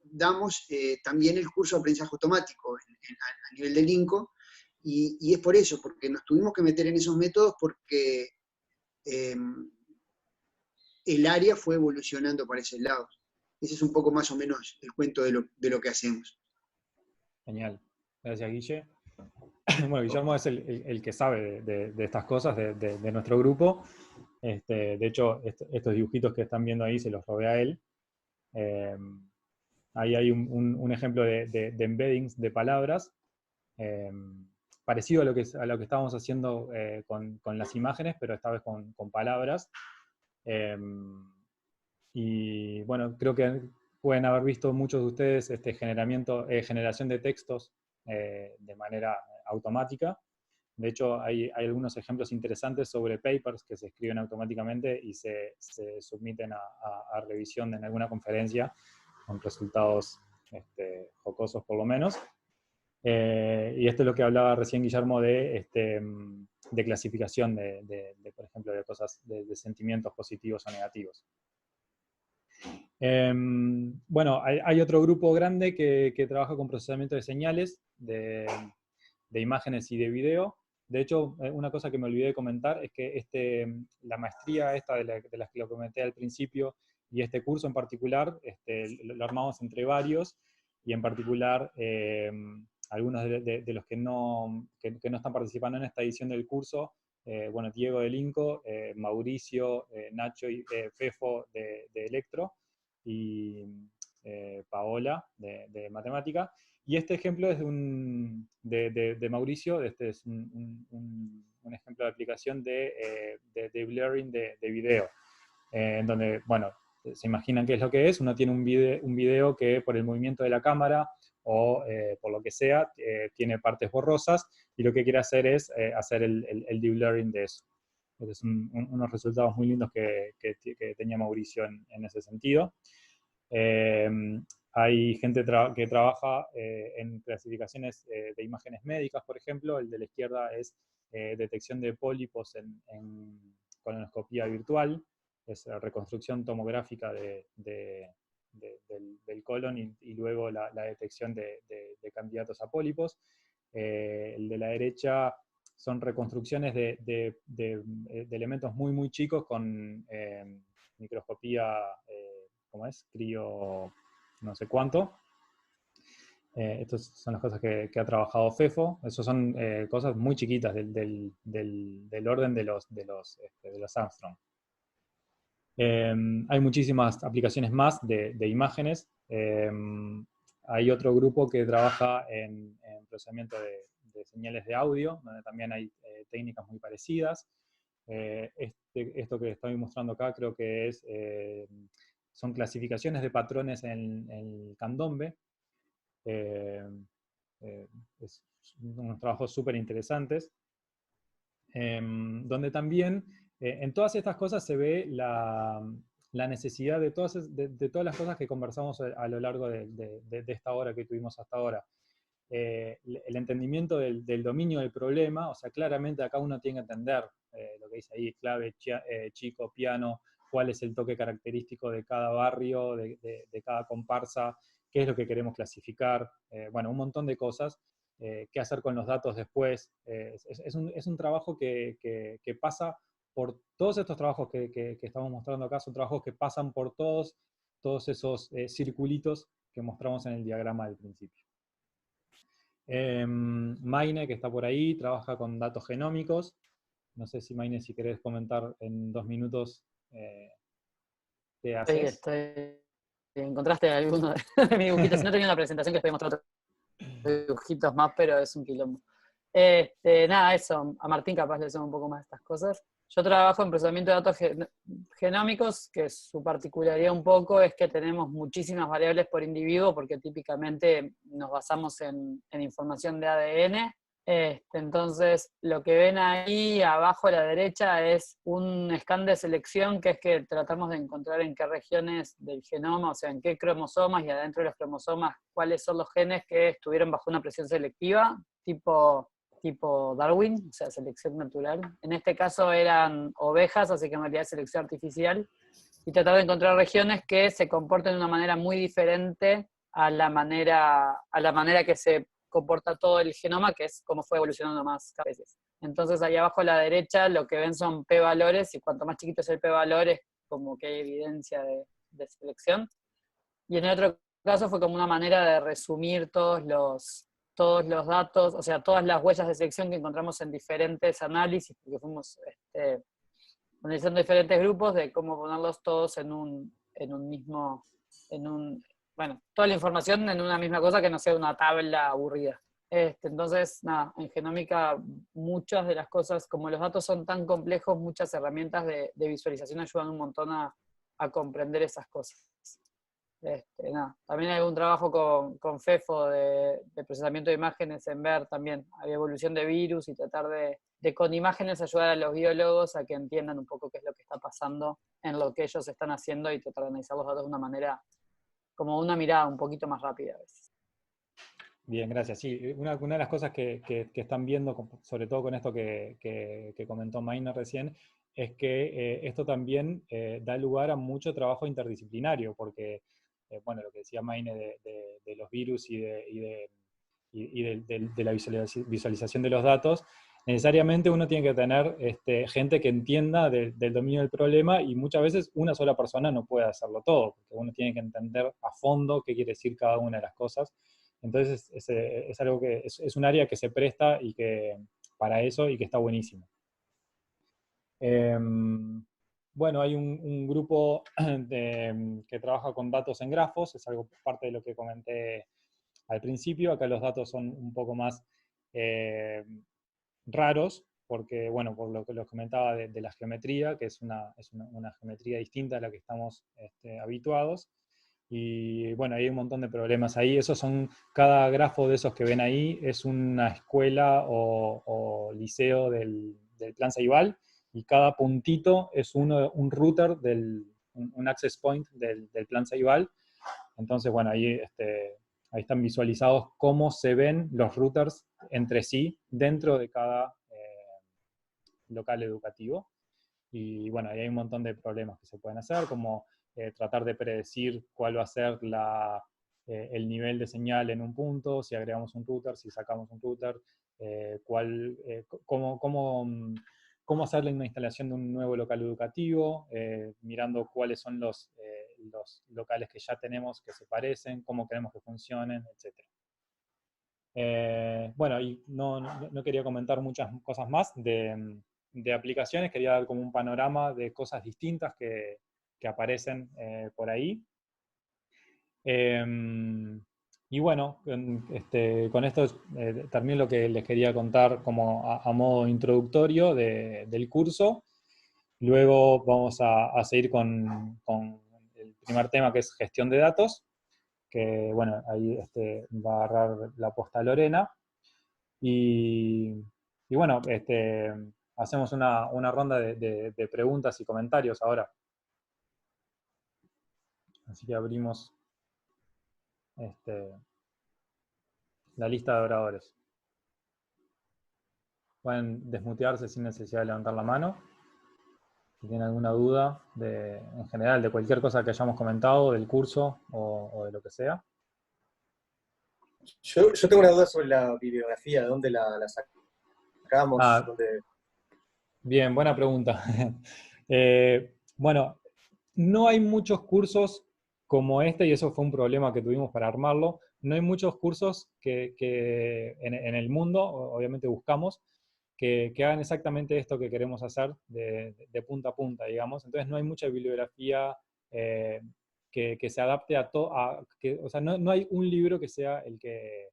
damos también el curso de aprendizaje automático a nivel del INCO, y es por eso, porque nos tuvimos que meter en esos métodos, porque el área fue evolucionando para ese lado. Ese es un poco más o menos el cuento de lo que hacemos. Genial. Gracias, Guille. Bueno, Guillermo es el que sabe de estas cosas de nuestro grupo. De hecho, estos dibujitos que están viendo ahí se los robé a él. Ahí hay un ejemplo de embeddings de palabras, parecido a lo que estábamos haciendo con las imágenes, pero esta vez con palabras. Y bueno, creo que pueden haber visto muchos de ustedes generación de textos de manera automática. De hecho, hay algunos ejemplos interesantes sobre papers que se escriben automáticamente y se submiten a revisión en alguna conferencia con resultados jocosos por lo menos. Y esto es lo que hablaba recién Guillermo de clasificación por ejemplo, de cosas, de sentimientos positivos o negativos. Bueno, hay otro grupo grande que trabaja con procesamiento de señales, de imágenes y de video. De hecho, una cosa que me olvidé de comentar es que la maestría esta de las que lo comenté al principio, y este curso en particular, lo armamos entre varios, y en particular algunos de los que no están participando en esta edición del curso, bueno, Diego del INCO, Mauricio, Nacho y Fefo de Electro, y Paola de Matemática. Y este ejemplo es de Mauricio, este es un ejemplo de aplicación de Deep Learning de video, en donde, bueno, se imaginan qué es lo que es. Uno tiene un video que por el movimiento de la cámara o por lo que sea, tiene partes borrosas, y lo que quiere hacer es hacer el Deep Learning de eso. Entonces, unos resultados muy lindos que tenía Mauricio en ese sentido. Hay gente que trabaja en clasificaciones de imágenes médicas, por ejemplo. El de la izquierda es detección de pólipos en colonoscopía virtual, es reconstrucción tomográfica del colon y luego la detección de candidatos a pólipos. El de la derecha son reconstrucciones de elementos muy, muy chicos con microscopía, ¿cómo es? Crío no sé cuánto. Estas son las cosas que ha trabajado Fefo. Esas son cosas muy chiquitas del orden de los Armstrong. Hay muchísimas aplicaciones más de imágenes. Hay otro grupo que trabaja en procesamiento de señales de audio, donde también hay técnicas muy parecidas. Esto que estoy mostrando acá creo que es son clasificaciones de patrones en el candombe. Es unos trabajos súper interesantes, donde también en todas estas cosas se ve la necesidad de todas las cosas que conversamos a lo largo de esta hora que tuvimos hasta ahora. El entendimiento del dominio del problema, o sea, claramente acá uno tiene que entender lo que dice ahí, clave, chico, piano, cuál es el toque característico de cada barrio, de cada comparsa, qué es lo que queremos clasificar, bueno, un montón de cosas, qué hacer con los datos después. Es un trabajo que pasa por todos estos trabajos que estamos mostrando acá, son trabajos que pasan por todos esos circulitos que mostramos en el diagrama del principio. Maine, que está por ahí, trabaja con datos genómicos. No sé si Maine, si querés comentar en 2 minutos qué haces. Encontraste alguno de mis dibujitos. Si no tenía la presentación que les voy a mostrar otros dibujitos más, pero es un quilombo. Nada, eso. A Martín capaz le suena un poco más estas cosas. Yo trabajo en procesamiento de datos genómicos, que su particularidad un poco es que tenemos muchísimas variables por individuo, porque típicamente nos basamos en información de ADN. Entonces, lo que ven ahí abajo a la derecha es un scan de selección, que es que tratamos de encontrar en qué regiones del genoma, o sea, en qué cromosomas y adentro de los cromosomas, cuáles son los genes que estuvieron bajo una presión selectiva, tipo Darwin, o sea, selección natural. En este caso eran ovejas, así que en realidad es selección artificial, y tratar de encontrar regiones que se comporten de una manera muy diferente a la manera que se comporta todo el genoma, que es como fue evolucionando más veces. Entonces ahí abajo a la derecha lo que ven son p-valores, y cuanto más chiquito es el p-valor es como que hay evidencia de selección. Y en el otro caso fue como una manera de resumir todos los datos, o sea, todas las huellas de selección que encontramos en diferentes análisis, porque fuimos analizando diferentes grupos, de cómo ponerlos todos bueno, toda la información en una misma cosa, que no sea una tabla aburrida. Entonces, nada, en genómica muchas de las cosas, como los datos son tan complejos, muchas herramientas de visualización ayudan un montón a comprender esas cosas. Nada. También hay un trabajo con FEFO de procesamiento de imágenes en ver también hay evolución de virus, y tratar de con imágenes ayudar a los biólogos a que entiendan un poco qué es lo que está pasando en lo que ellos están haciendo, y tratar de analizar los datos de una manera, como una mirada un poquito más rápida a veces. Bien, gracias. Sí, una de las cosas que están viendo, sobre todo con esto que comentó Maine recién, es que esto también da lugar a mucho trabajo interdisciplinario, porque bueno, lo que decía Maine de los virus y de la visualización de los datos, necesariamente uno tiene que tener gente que entienda del dominio del problema, y muchas veces una sola persona no puede hacerlo todo, porque uno tiene que entender a fondo qué quiere decir cada una de las cosas. Entonces es algo que es un área que se presta para eso, y que está buenísimo. Bueno, hay un grupo que trabaja con datos en grafos, es algo parte de lo que comenté al principio. Acá los datos son un poco más raros, porque, bueno, por lo que les comentaba de la geometría, que es una geometría distinta a la que estamos habituados. Y bueno, hay un montón de problemas ahí. Cada grafo de esos que ven ahí es una escuela o liceo del Plan Ceibal, y cada puntito es un router, un access point del Plan Ceibal. Entonces, bueno, ahí están visualizados cómo se ven los routers entre sí dentro de cada local educativo. Y bueno, ahí hay un montón de problemas que se pueden hacer, como tratar de predecir cuál va a ser el nivel de señal en un punto, si agregamos un router, si sacamos un router, cómo hacerle una instalación de un nuevo local educativo, mirando cuáles son los locales que ya tenemos que se parecen, cómo queremos que funcionen, etc. Bueno, y no quería comentar muchas cosas más de aplicaciones, quería dar como un panorama de cosas distintas que aparecen por ahí. Y bueno, con esto termino lo que les quería contar como a modo introductorio del curso. Luego vamos a seguir con el primer tema, que es gestión de datos, que bueno, ahí va a agarrar la posta Lorena. Y bueno, hacemos una ronda de preguntas y comentarios ahora. Así que abrimos la lista de oradores. Pueden desmutearse sin necesidad de levantar la mano. Si tienen alguna duda, en general, de cualquier cosa que hayamos comentado, del curso o de lo que sea. Yo tengo una duda sobre la bibliografía, ¿de dónde la sacamos? Bien, buena pregunta. Bueno, no hay muchos cursos como este, y eso fue un problema que tuvimos para armarlo. No hay muchos cursos que en el mundo, obviamente buscamos, que hagan exactamente esto que queremos hacer de punta a punta, digamos. Entonces no hay mucha bibliografía que se adapte a todo. O sea, no hay un libro que sea el que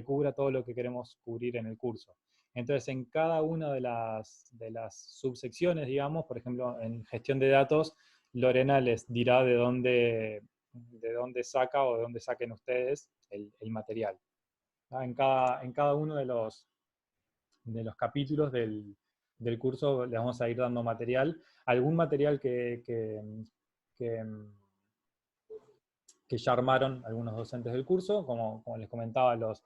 cubra todo lo que queremos cubrir en el curso. Entonces, en cada una de las subsecciones, digamos, por ejemplo, en gestión de datos, Lorena les dirá de dónde saca o de dónde saquen ustedes el material. En cada uno de los capítulos del curso les vamos a ir dando material. Algún material que ya armaron algunos docentes del curso, como les comentaba, las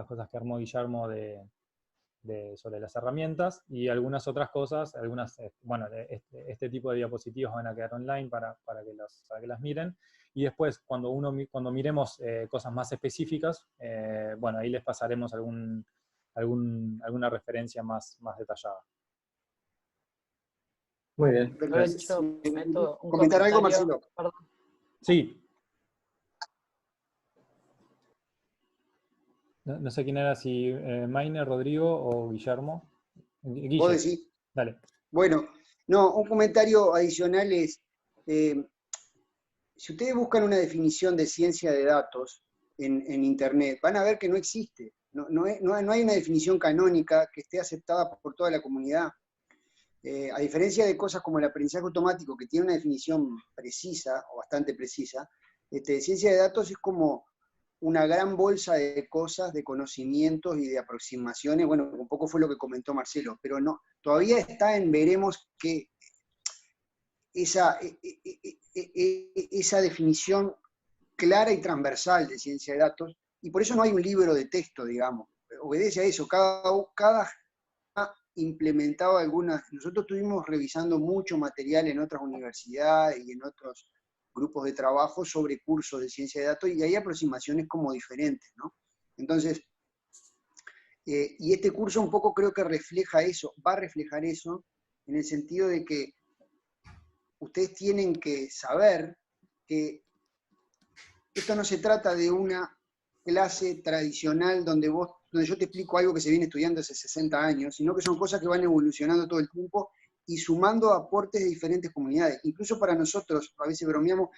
cosas que armó Guillermo sobre las herramientas, y algunas otras cosas, bueno, este tipo de diapositivas van a quedar online para que las miren, y después cuando miremos cosas más específicas, bueno, ahí les pasaremos alguna referencia más detallada. Muy bien. Aprovecho, meto un ¿Comentar algo, comentario. Marcelo? Perdón. Sí. No sé quién era, si Maine, Rodrigo o Guillermo. Guille. ¿Vos decís? Dale. Bueno, no, un comentario adicional es, si ustedes buscan una definición de ciencia de datos en Internet, van a ver que no existe. No hay una definición canónica que esté aceptada por toda la comunidad. A diferencia de cosas como el aprendizaje automático, que tiene una definición precisa, o bastante precisa, ciencia de datos es como una gran bolsa de cosas, de conocimientos y de aproximaciones. Bueno, un poco fue lo que comentó Marcelo, pero no, todavía está en veremos que esa definición clara y transversal de ciencia de datos, y por eso no hay un libro de texto, digamos. Obedece a eso, cada implementado algunas. Nosotros estuvimos revisando mucho material en otras universidades y en otros grupos de trabajo sobre cursos de ciencia de datos, y hay aproximaciones como diferentes, ¿no? Entonces, y este curso un poco creo que refleja eso, va a reflejar eso, en el sentido de que ustedes tienen que saber que esto no se trata de una clase tradicional donde yo te explico algo que se viene estudiando hace 60 años, sino que son cosas que van evolucionando todo el tiempo y sumando aportes de diferentes comunidades. Incluso para nosotros, a veces bromeamos,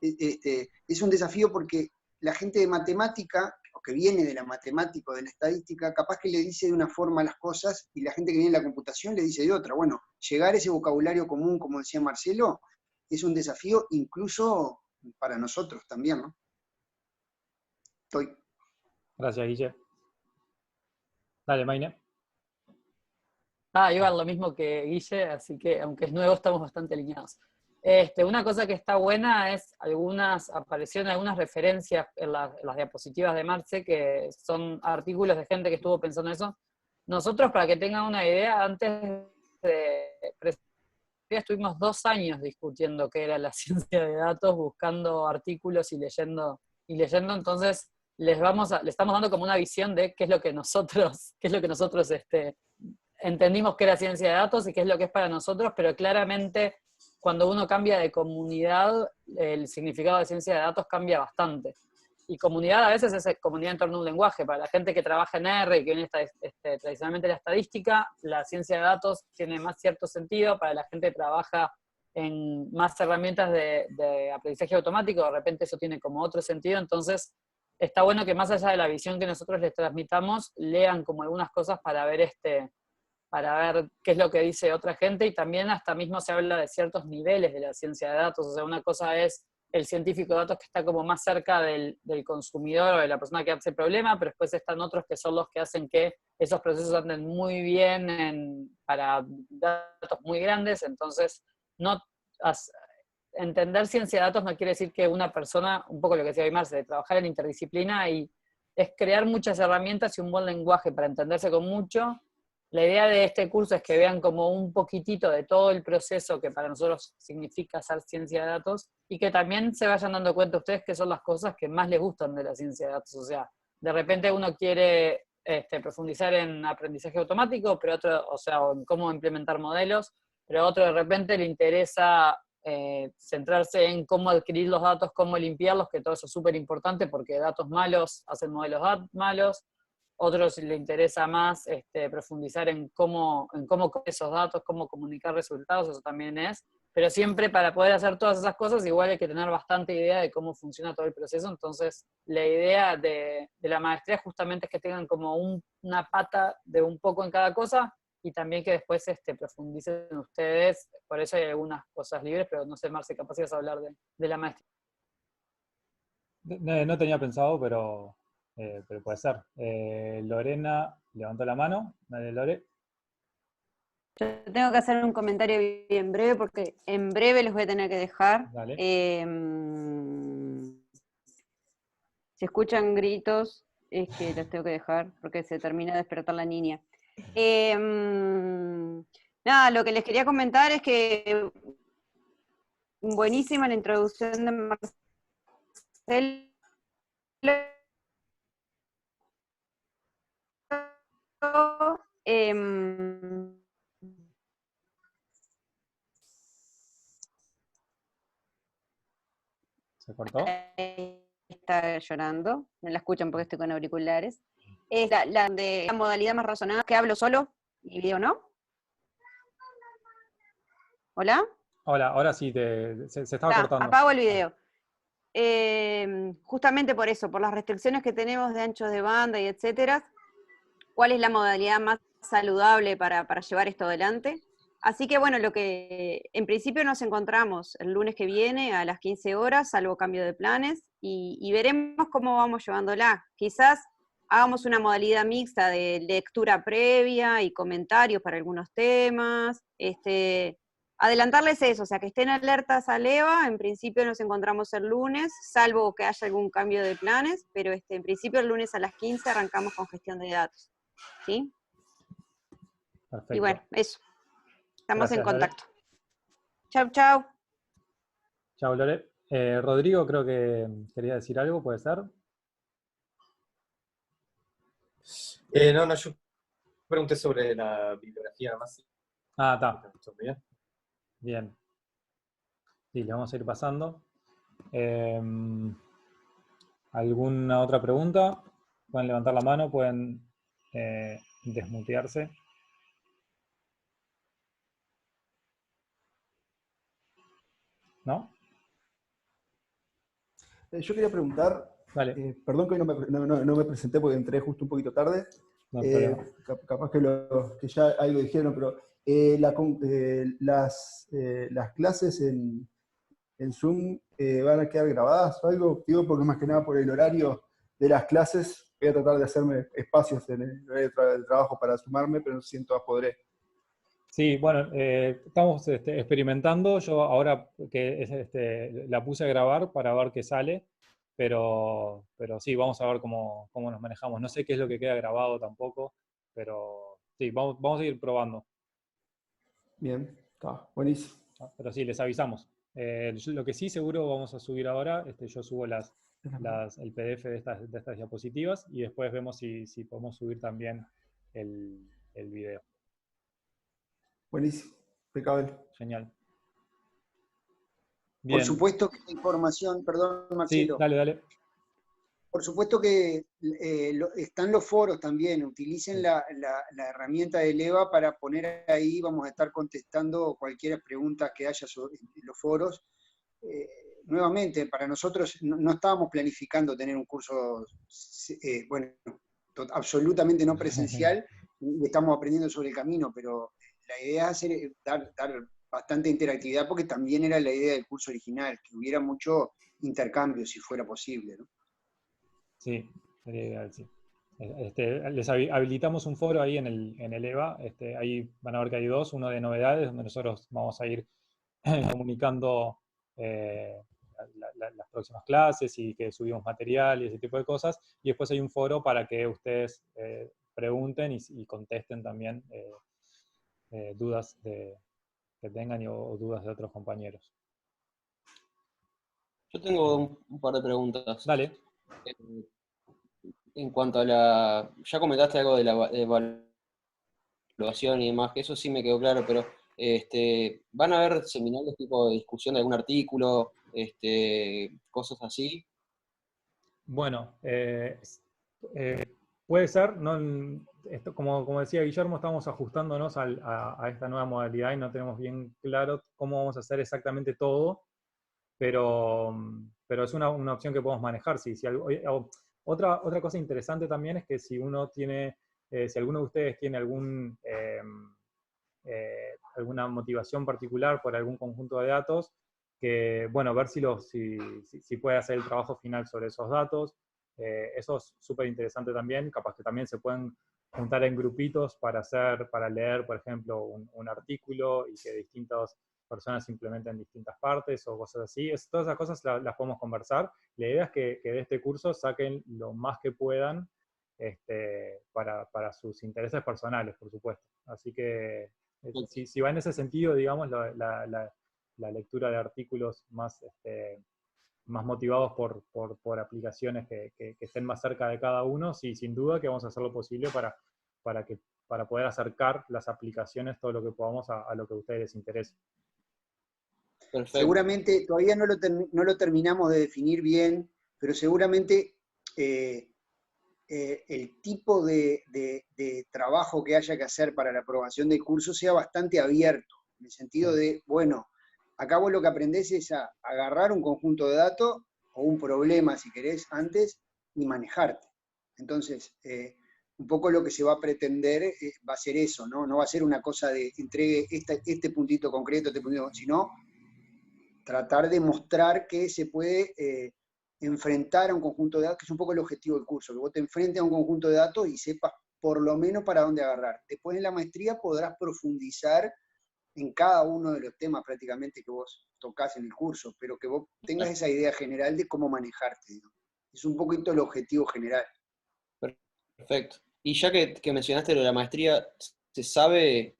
es un desafío porque la gente de matemática, o que viene de la matemática o de la estadística, capaz que le dice de una forma las cosas, y la gente que viene de la computación le dice de otra. Bueno, llegar a ese vocabulario común, como decía Marcelo, es un desafío incluso para nosotros también, ¿no? Gracias, Guille. Dale, Maine. Igual lo mismo que Guille, así que aunque es nuevo estamos bastante alineados. Una cosa que está buena es aparecieron algunas referencias en las diapositivas de Marce, que son artículos de gente que estuvo pensando en eso. Nosotros, para que tengan una idea, antes de estuvimos 2 años discutiendo qué era la ciencia de datos, buscando artículos y leyendo, entonces le estamos dando como una visión de qué es lo que nosotros entendimos que era ciencia de datos y qué es lo que es para nosotros, pero claramente cuando uno cambia de comunidad, el significado de ciencia de datos cambia bastante. Y comunidad a veces es comunidad en torno a un lenguaje. Para la gente que trabaja en R y que viene tradicionalmente la estadística, la ciencia de datos tiene más cierto sentido. Para la gente que trabaja en más herramientas de aprendizaje automático, de repente eso tiene como otro sentido. Entonces, está bueno que más allá de la visión que nosotros les transmitamos, lean como algunas cosas para ver qué es lo que dice otra gente, y también hasta mismo se habla de ciertos niveles de la ciencia de datos. O sea, una cosa es el científico de datos que está como más cerca del consumidor o de la persona que hace el problema, pero después están otros que son los que hacen que esos procesos anden muy bien para datos muy grandes. Entonces, no entender ciencia de datos no quiere decir que una persona, un poco lo que decía Marce, de trabajar en interdisciplina, y es crear muchas herramientas y un buen lenguaje para entenderse con mucho. La idea de este curso es que vean como un poquitito de todo el proceso que para nosotros significa hacer ciencia de datos, y que también se vayan dando cuenta ustedes que son las cosas que más les gustan de la ciencia de datos. O sea, de repente uno quiere profundizar en aprendizaje automático, pero otro, o sea, o en cómo implementar modelos, pero a otro de repente le interesa centrarse en cómo adquirir los datos, cómo limpiarlos, que todo eso es súper importante porque datos malos hacen modelos malos. Otros le interesa más profundizar en cómo coger esos datos, cómo comunicar resultados, eso también es. Pero siempre para poder hacer todas esas cosas igual hay que tener bastante idea de cómo funciona todo el proceso. Entonces la idea de la maestría justamente es que tengan como una pata de un poco en cada cosa, y también que después profundicen ustedes. Por eso hay algunas cosas libres, pero no sé, Marce, capaz ibas a hablar de la maestría. No tenía pensado, pero puede ser. Lorena levantó la mano. Dale, Lore. Yo tengo que hacer un comentario bien breve porque en breve los voy a tener que dejar. Dale. Si escuchan gritos, es que los tengo que dejar porque se termina de despertar la niña. Nada, lo que les quería comentar es que buenísima la introducción de Marcelo. ¿Se cortó? Está llorando, no la escuchan porque estoy con auriculares. Es la de la modalidad más razonada, que hablo solo y video no. ¿Hola? Hola, ahora sí, se estaba cortando. Apago el video. Justamente por eso, por las restricciones que tenemos de anchos de banda y etcétera, ¿cuál es la modalidad más saludable para llevar esto adelante? Así que bueno, lo que en principio nos encontramos el lunes que viene a las 15 horas, salvo cambio de planes, y veremos cómo vamos llevándola. Quizás hagamos una modalidad mixta de lectura previa y comentarios para algunos temas. Adelantarles eso, o sea, que estén alertas al EVA. En principio nos encontramos el lunes, salvo que haya algún cambio de planes, pero en principio el lunes a las 15 arrancamos con gestión de datos. ¿Sí? Perfecto. Y bueno, eso. Estamos Gracias, en contacto. Chau, chau. Chao, Lore. Rodrigo, creo que quería decir algo, ¿puede ser? No, yo pregunté sobre la bibliografía más. Ah, está. Bien. Sí, le vamos a ir pasando. ¿Alguna otra pregunta? Pueden levantar la mano, pueden desmutearse. ¿No? Yo quería preguntar, Vale. perdón que hoy no me presenté porque entré justo un poquito tarde. No hay problema. Capaz que ya algo dijeron, pero las clases en Zoom van a quedar grabadas o algo. Digo porque más que nada por el horario de las clases voy a tratar de hacerme espacios en el horario de trabajo para sumarme, pero no sé si en todas podré. Sí, bueno, estamos experimentando. Yo ahora que la puse a grabar para ver qué sale, pero sí, vamos a ver cómo nos manejamos. No sé qué es lo que queda grabado tampoco, pero sí, vamos a ir probando. Bien, está buenísimo. Pero sí, les avisamos. Lo que sí seguro vamos a subir ahora, yo subo el PDF de estas diapositivas y después vemos si podemos subir también el video. Buenísimo, impecable. Genial. Bien. Por supuesto que la información, perdón Marcelo. Sí, dale. Por supuesto que están los foros también, utilicen la herramienta de EVA para poner ahí, vamos a estar contestando cualquier pregunta que haya en los foros. Nuevamente, para nosotros no estábamos planificando tener un curso, absolutamente no presencial, estamos aprendiendo sobre el camino, pero la idea es dar bastante interactividad, porque también era la idea del curso original, que hubiera mucho intercambio si fuera posible, ¿no? Sí, sería ideal, sí. Les habilitamos un foro ahí en el EVA, ahí van a ver que hay dos, uno de novedades, donde nosotros vamos a ir comunicando las próximas clases y que subimos material y ese tipo de cosas, y después hay un foro para que ustedes pregunten y contesten también dudas que tengan o dudas de otros compañeros. Yo tengo un par de preguntas. Dale. En cuanto a la... Ya comentaste algo de la evaluación y demás, que eso sí me quedó claro, pero ¿van a haber seminarios tipo de discusión de algún artículo, cosas así? Bueno, puede ser, como decía Guillermo, estamos ajustándonos a esta nueva modalidad y no tenemos bien claro cómo vamos a hacer exactamente todo, pero es una opción que podemos manejar. Otra cosa interesante también es que si uno tiene, si alguno de ustedes tiene alguna motivación particular por algún conjunto de datos, que, bueno, ver si puede hacer el trabajo final sobre esos datos. Eso es súper interesante también, capaz que también se pueden juntar en grupitos para leer, por ejemplo, un artículo y que distintas personas implementen distintas partes o cosas así. Todas esas cosas las podemos conversar. La idea es que de este curso saquen lo más que puedan para sus intereses personales, por supuesto. Así que si va en ese sentido, digamos, la lectura de artículos más motivados por aplicaciones que estén más cerca de cada uno, sí, sin duda que vamos a hacer lo posible para poder acercar las aplicaciones, todo lo que podamos, a lo que a ustedes les interese. Perfecto. Seguramente, todavía no lo terminamos de definir bien, pero seguramente el tipo de trabajo que haya que hacer para la aprobación del curso sea bastante abierto, en el sentido de, bueno, acá vos lo que aprendés es a agarrar un conjunto de datos o un problema, si querés, antes, y manejarte. Entonces, un poco lo que se va a pretender va a ser eso, ¿no? No va a ser una cosa de entregue este puntito concreto, sino tratar de mostrar que se puede enfrentar a un conjunto de datos, que es un poco el objetivo del curso, que vos te enfrentes a un conjunto de datos y sepas por lo menos para dónde agarrar. Después en la maestría podrás profundizar en cada uno de los temas prácticamente que vos tocás en el curso, pero que vos tengas esa idea general de cómo manejarte, ¿no? Es un poquito el objetivo general. Perfecto. Y ya que mencionaste lo de la maestría, ¿se sabe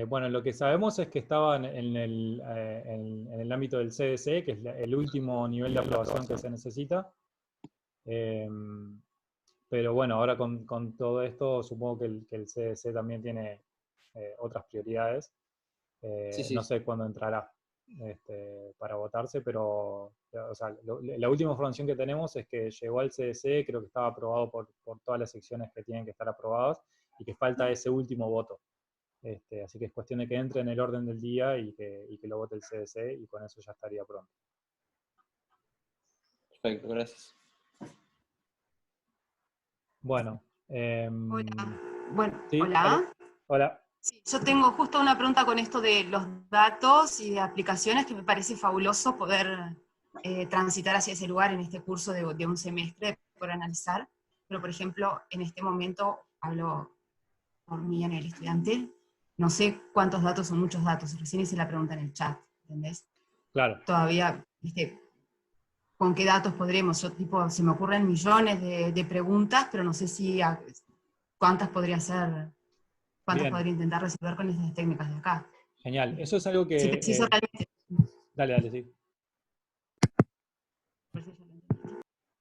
bueno, lo que sabemos es que estaba en el ámbito del CDC, que es el último nivel de aprobación que se necesita. Pero bueno, ahora con todo esto, supongo que el CDC también tiene otras prioridades. Sí. No sé cuándo entrará para votarse, pero o sea, la última información que tenemos es que llegó al CDC, creo que estaba aprobado por todas las secciones que tienen que estar aprobadas, y que falta ese último voto. Así que es cuestión de que entre en el orden del día y que lo vote el CDC, y con eso ya estaría pronto. Perfecto, gracias. Bueno. Hola. Bueno, ¿sí? hola. Hola. Sí, yo tengo justo una pregunta con esto de los datos y de aplicaciones, que me parece fabuloso poder transitar hacia ese lugar en este curso de un semestre, por analizar. Pero, por ejemplo, en este momento, hablo por mí en el estudiante, no sé cuántos datos son muchos datos, recién hice la pregunta en el chat, ¿entendés? Claro. Todavía, ¿con qué datos podremos? Yo, se me ocurren millones de preguntas, pero no sé cuántas podría ser, cuántas Bien. podría intentar resolver con estas técnicas de acá. Genial. Eso es algo que... Si preciso realmente... Dale, sí.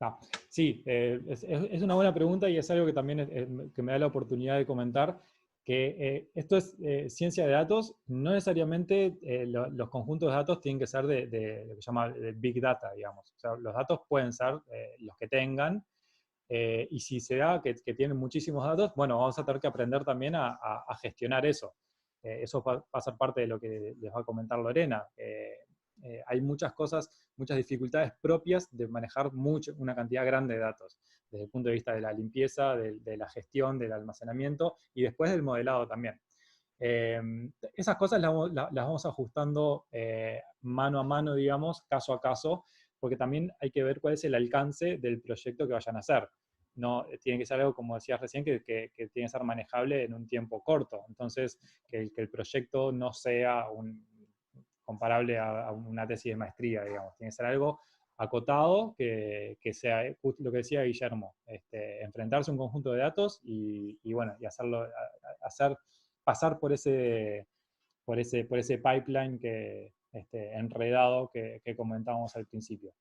No. Sí, es una buena pregunta, y es algo que también que me da la oportunidad de comentar, que esto es ciencia de datos. No necesariamente los conjuntos de datos tienen que ser de lo que se llama de Big Data, digamos. O sea, los datos pueden ser los que tengan, y si se da que tienen muchísimos datos, bueno, vamos a tener que aprender también a gestionar eso. Eso va a ser parte de lo que les va a comentar Lorena. Hay muchas cosas, muchas dificultades propias de manejar una cantidad grande de datos. desde el punto de vista de la limpieza, de la gestión, del almacenamiento y después del modelado también. Esas cosas las vamos ajustando mano a mano, digamos, caso a caso, porque también hay que ver cuál es el alcance del proyecto que vayan a hacer. No, tiene que ser algo, como decías recién, que tiene que ser manejable en un tiempo corto. Entonces, que el proyecto no sea comparable a una tesis de maestría, digamos. Tiene que ser algo acotado, que sea lo que decía Guillermo, enfrentarse a un conjunto de datos y bueno, y pasar por ese pipeline enredado que comentábamos al principio.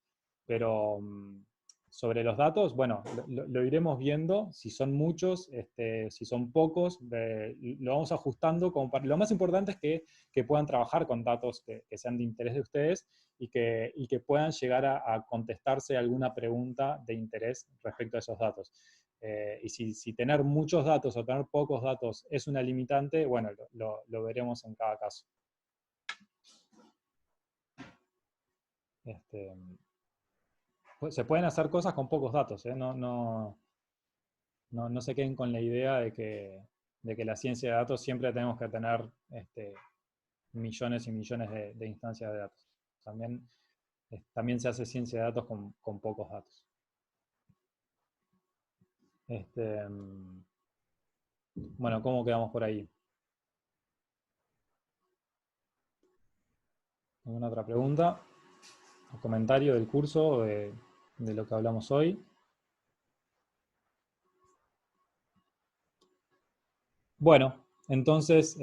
Pero sobre los datos, bueno, lo iremos viendo, si son muchos, si son pocos, lo vamos ajustando. Lo más importante es que puedan trabajar con datos que sean de interés de ustedes y que puedan llegar a contestarse alguna pregunta de interés respecto a esos datos. Y si tener muchos datos o tener pocos datos es una limitante, bueno, lo veremos en cada caso. Se pueden hacer cosas con pocos datos, ¿eh? No se queden con la idea de que la ciencia de datos siempre tenemos que tener millones y millones de instancias de datos. También se hace ciencia de datos con pocos datos. Bueno, ¿cómo quedamos por ahí? ¿Alguna otra pregunta o comentario del curso o de lo que hablamos hoy? Bueno, entonces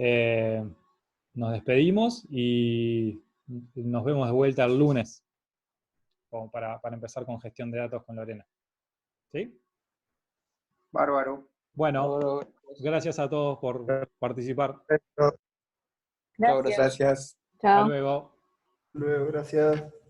nos despedimos y nos vemos de vuelta el lunes, como para empezar con gestión de datos con Lorena. ¿Sí? Bárbaro. Bueno, gracias a todos por participar. Gracias. Chao. Hasta luego. Luego, gracias.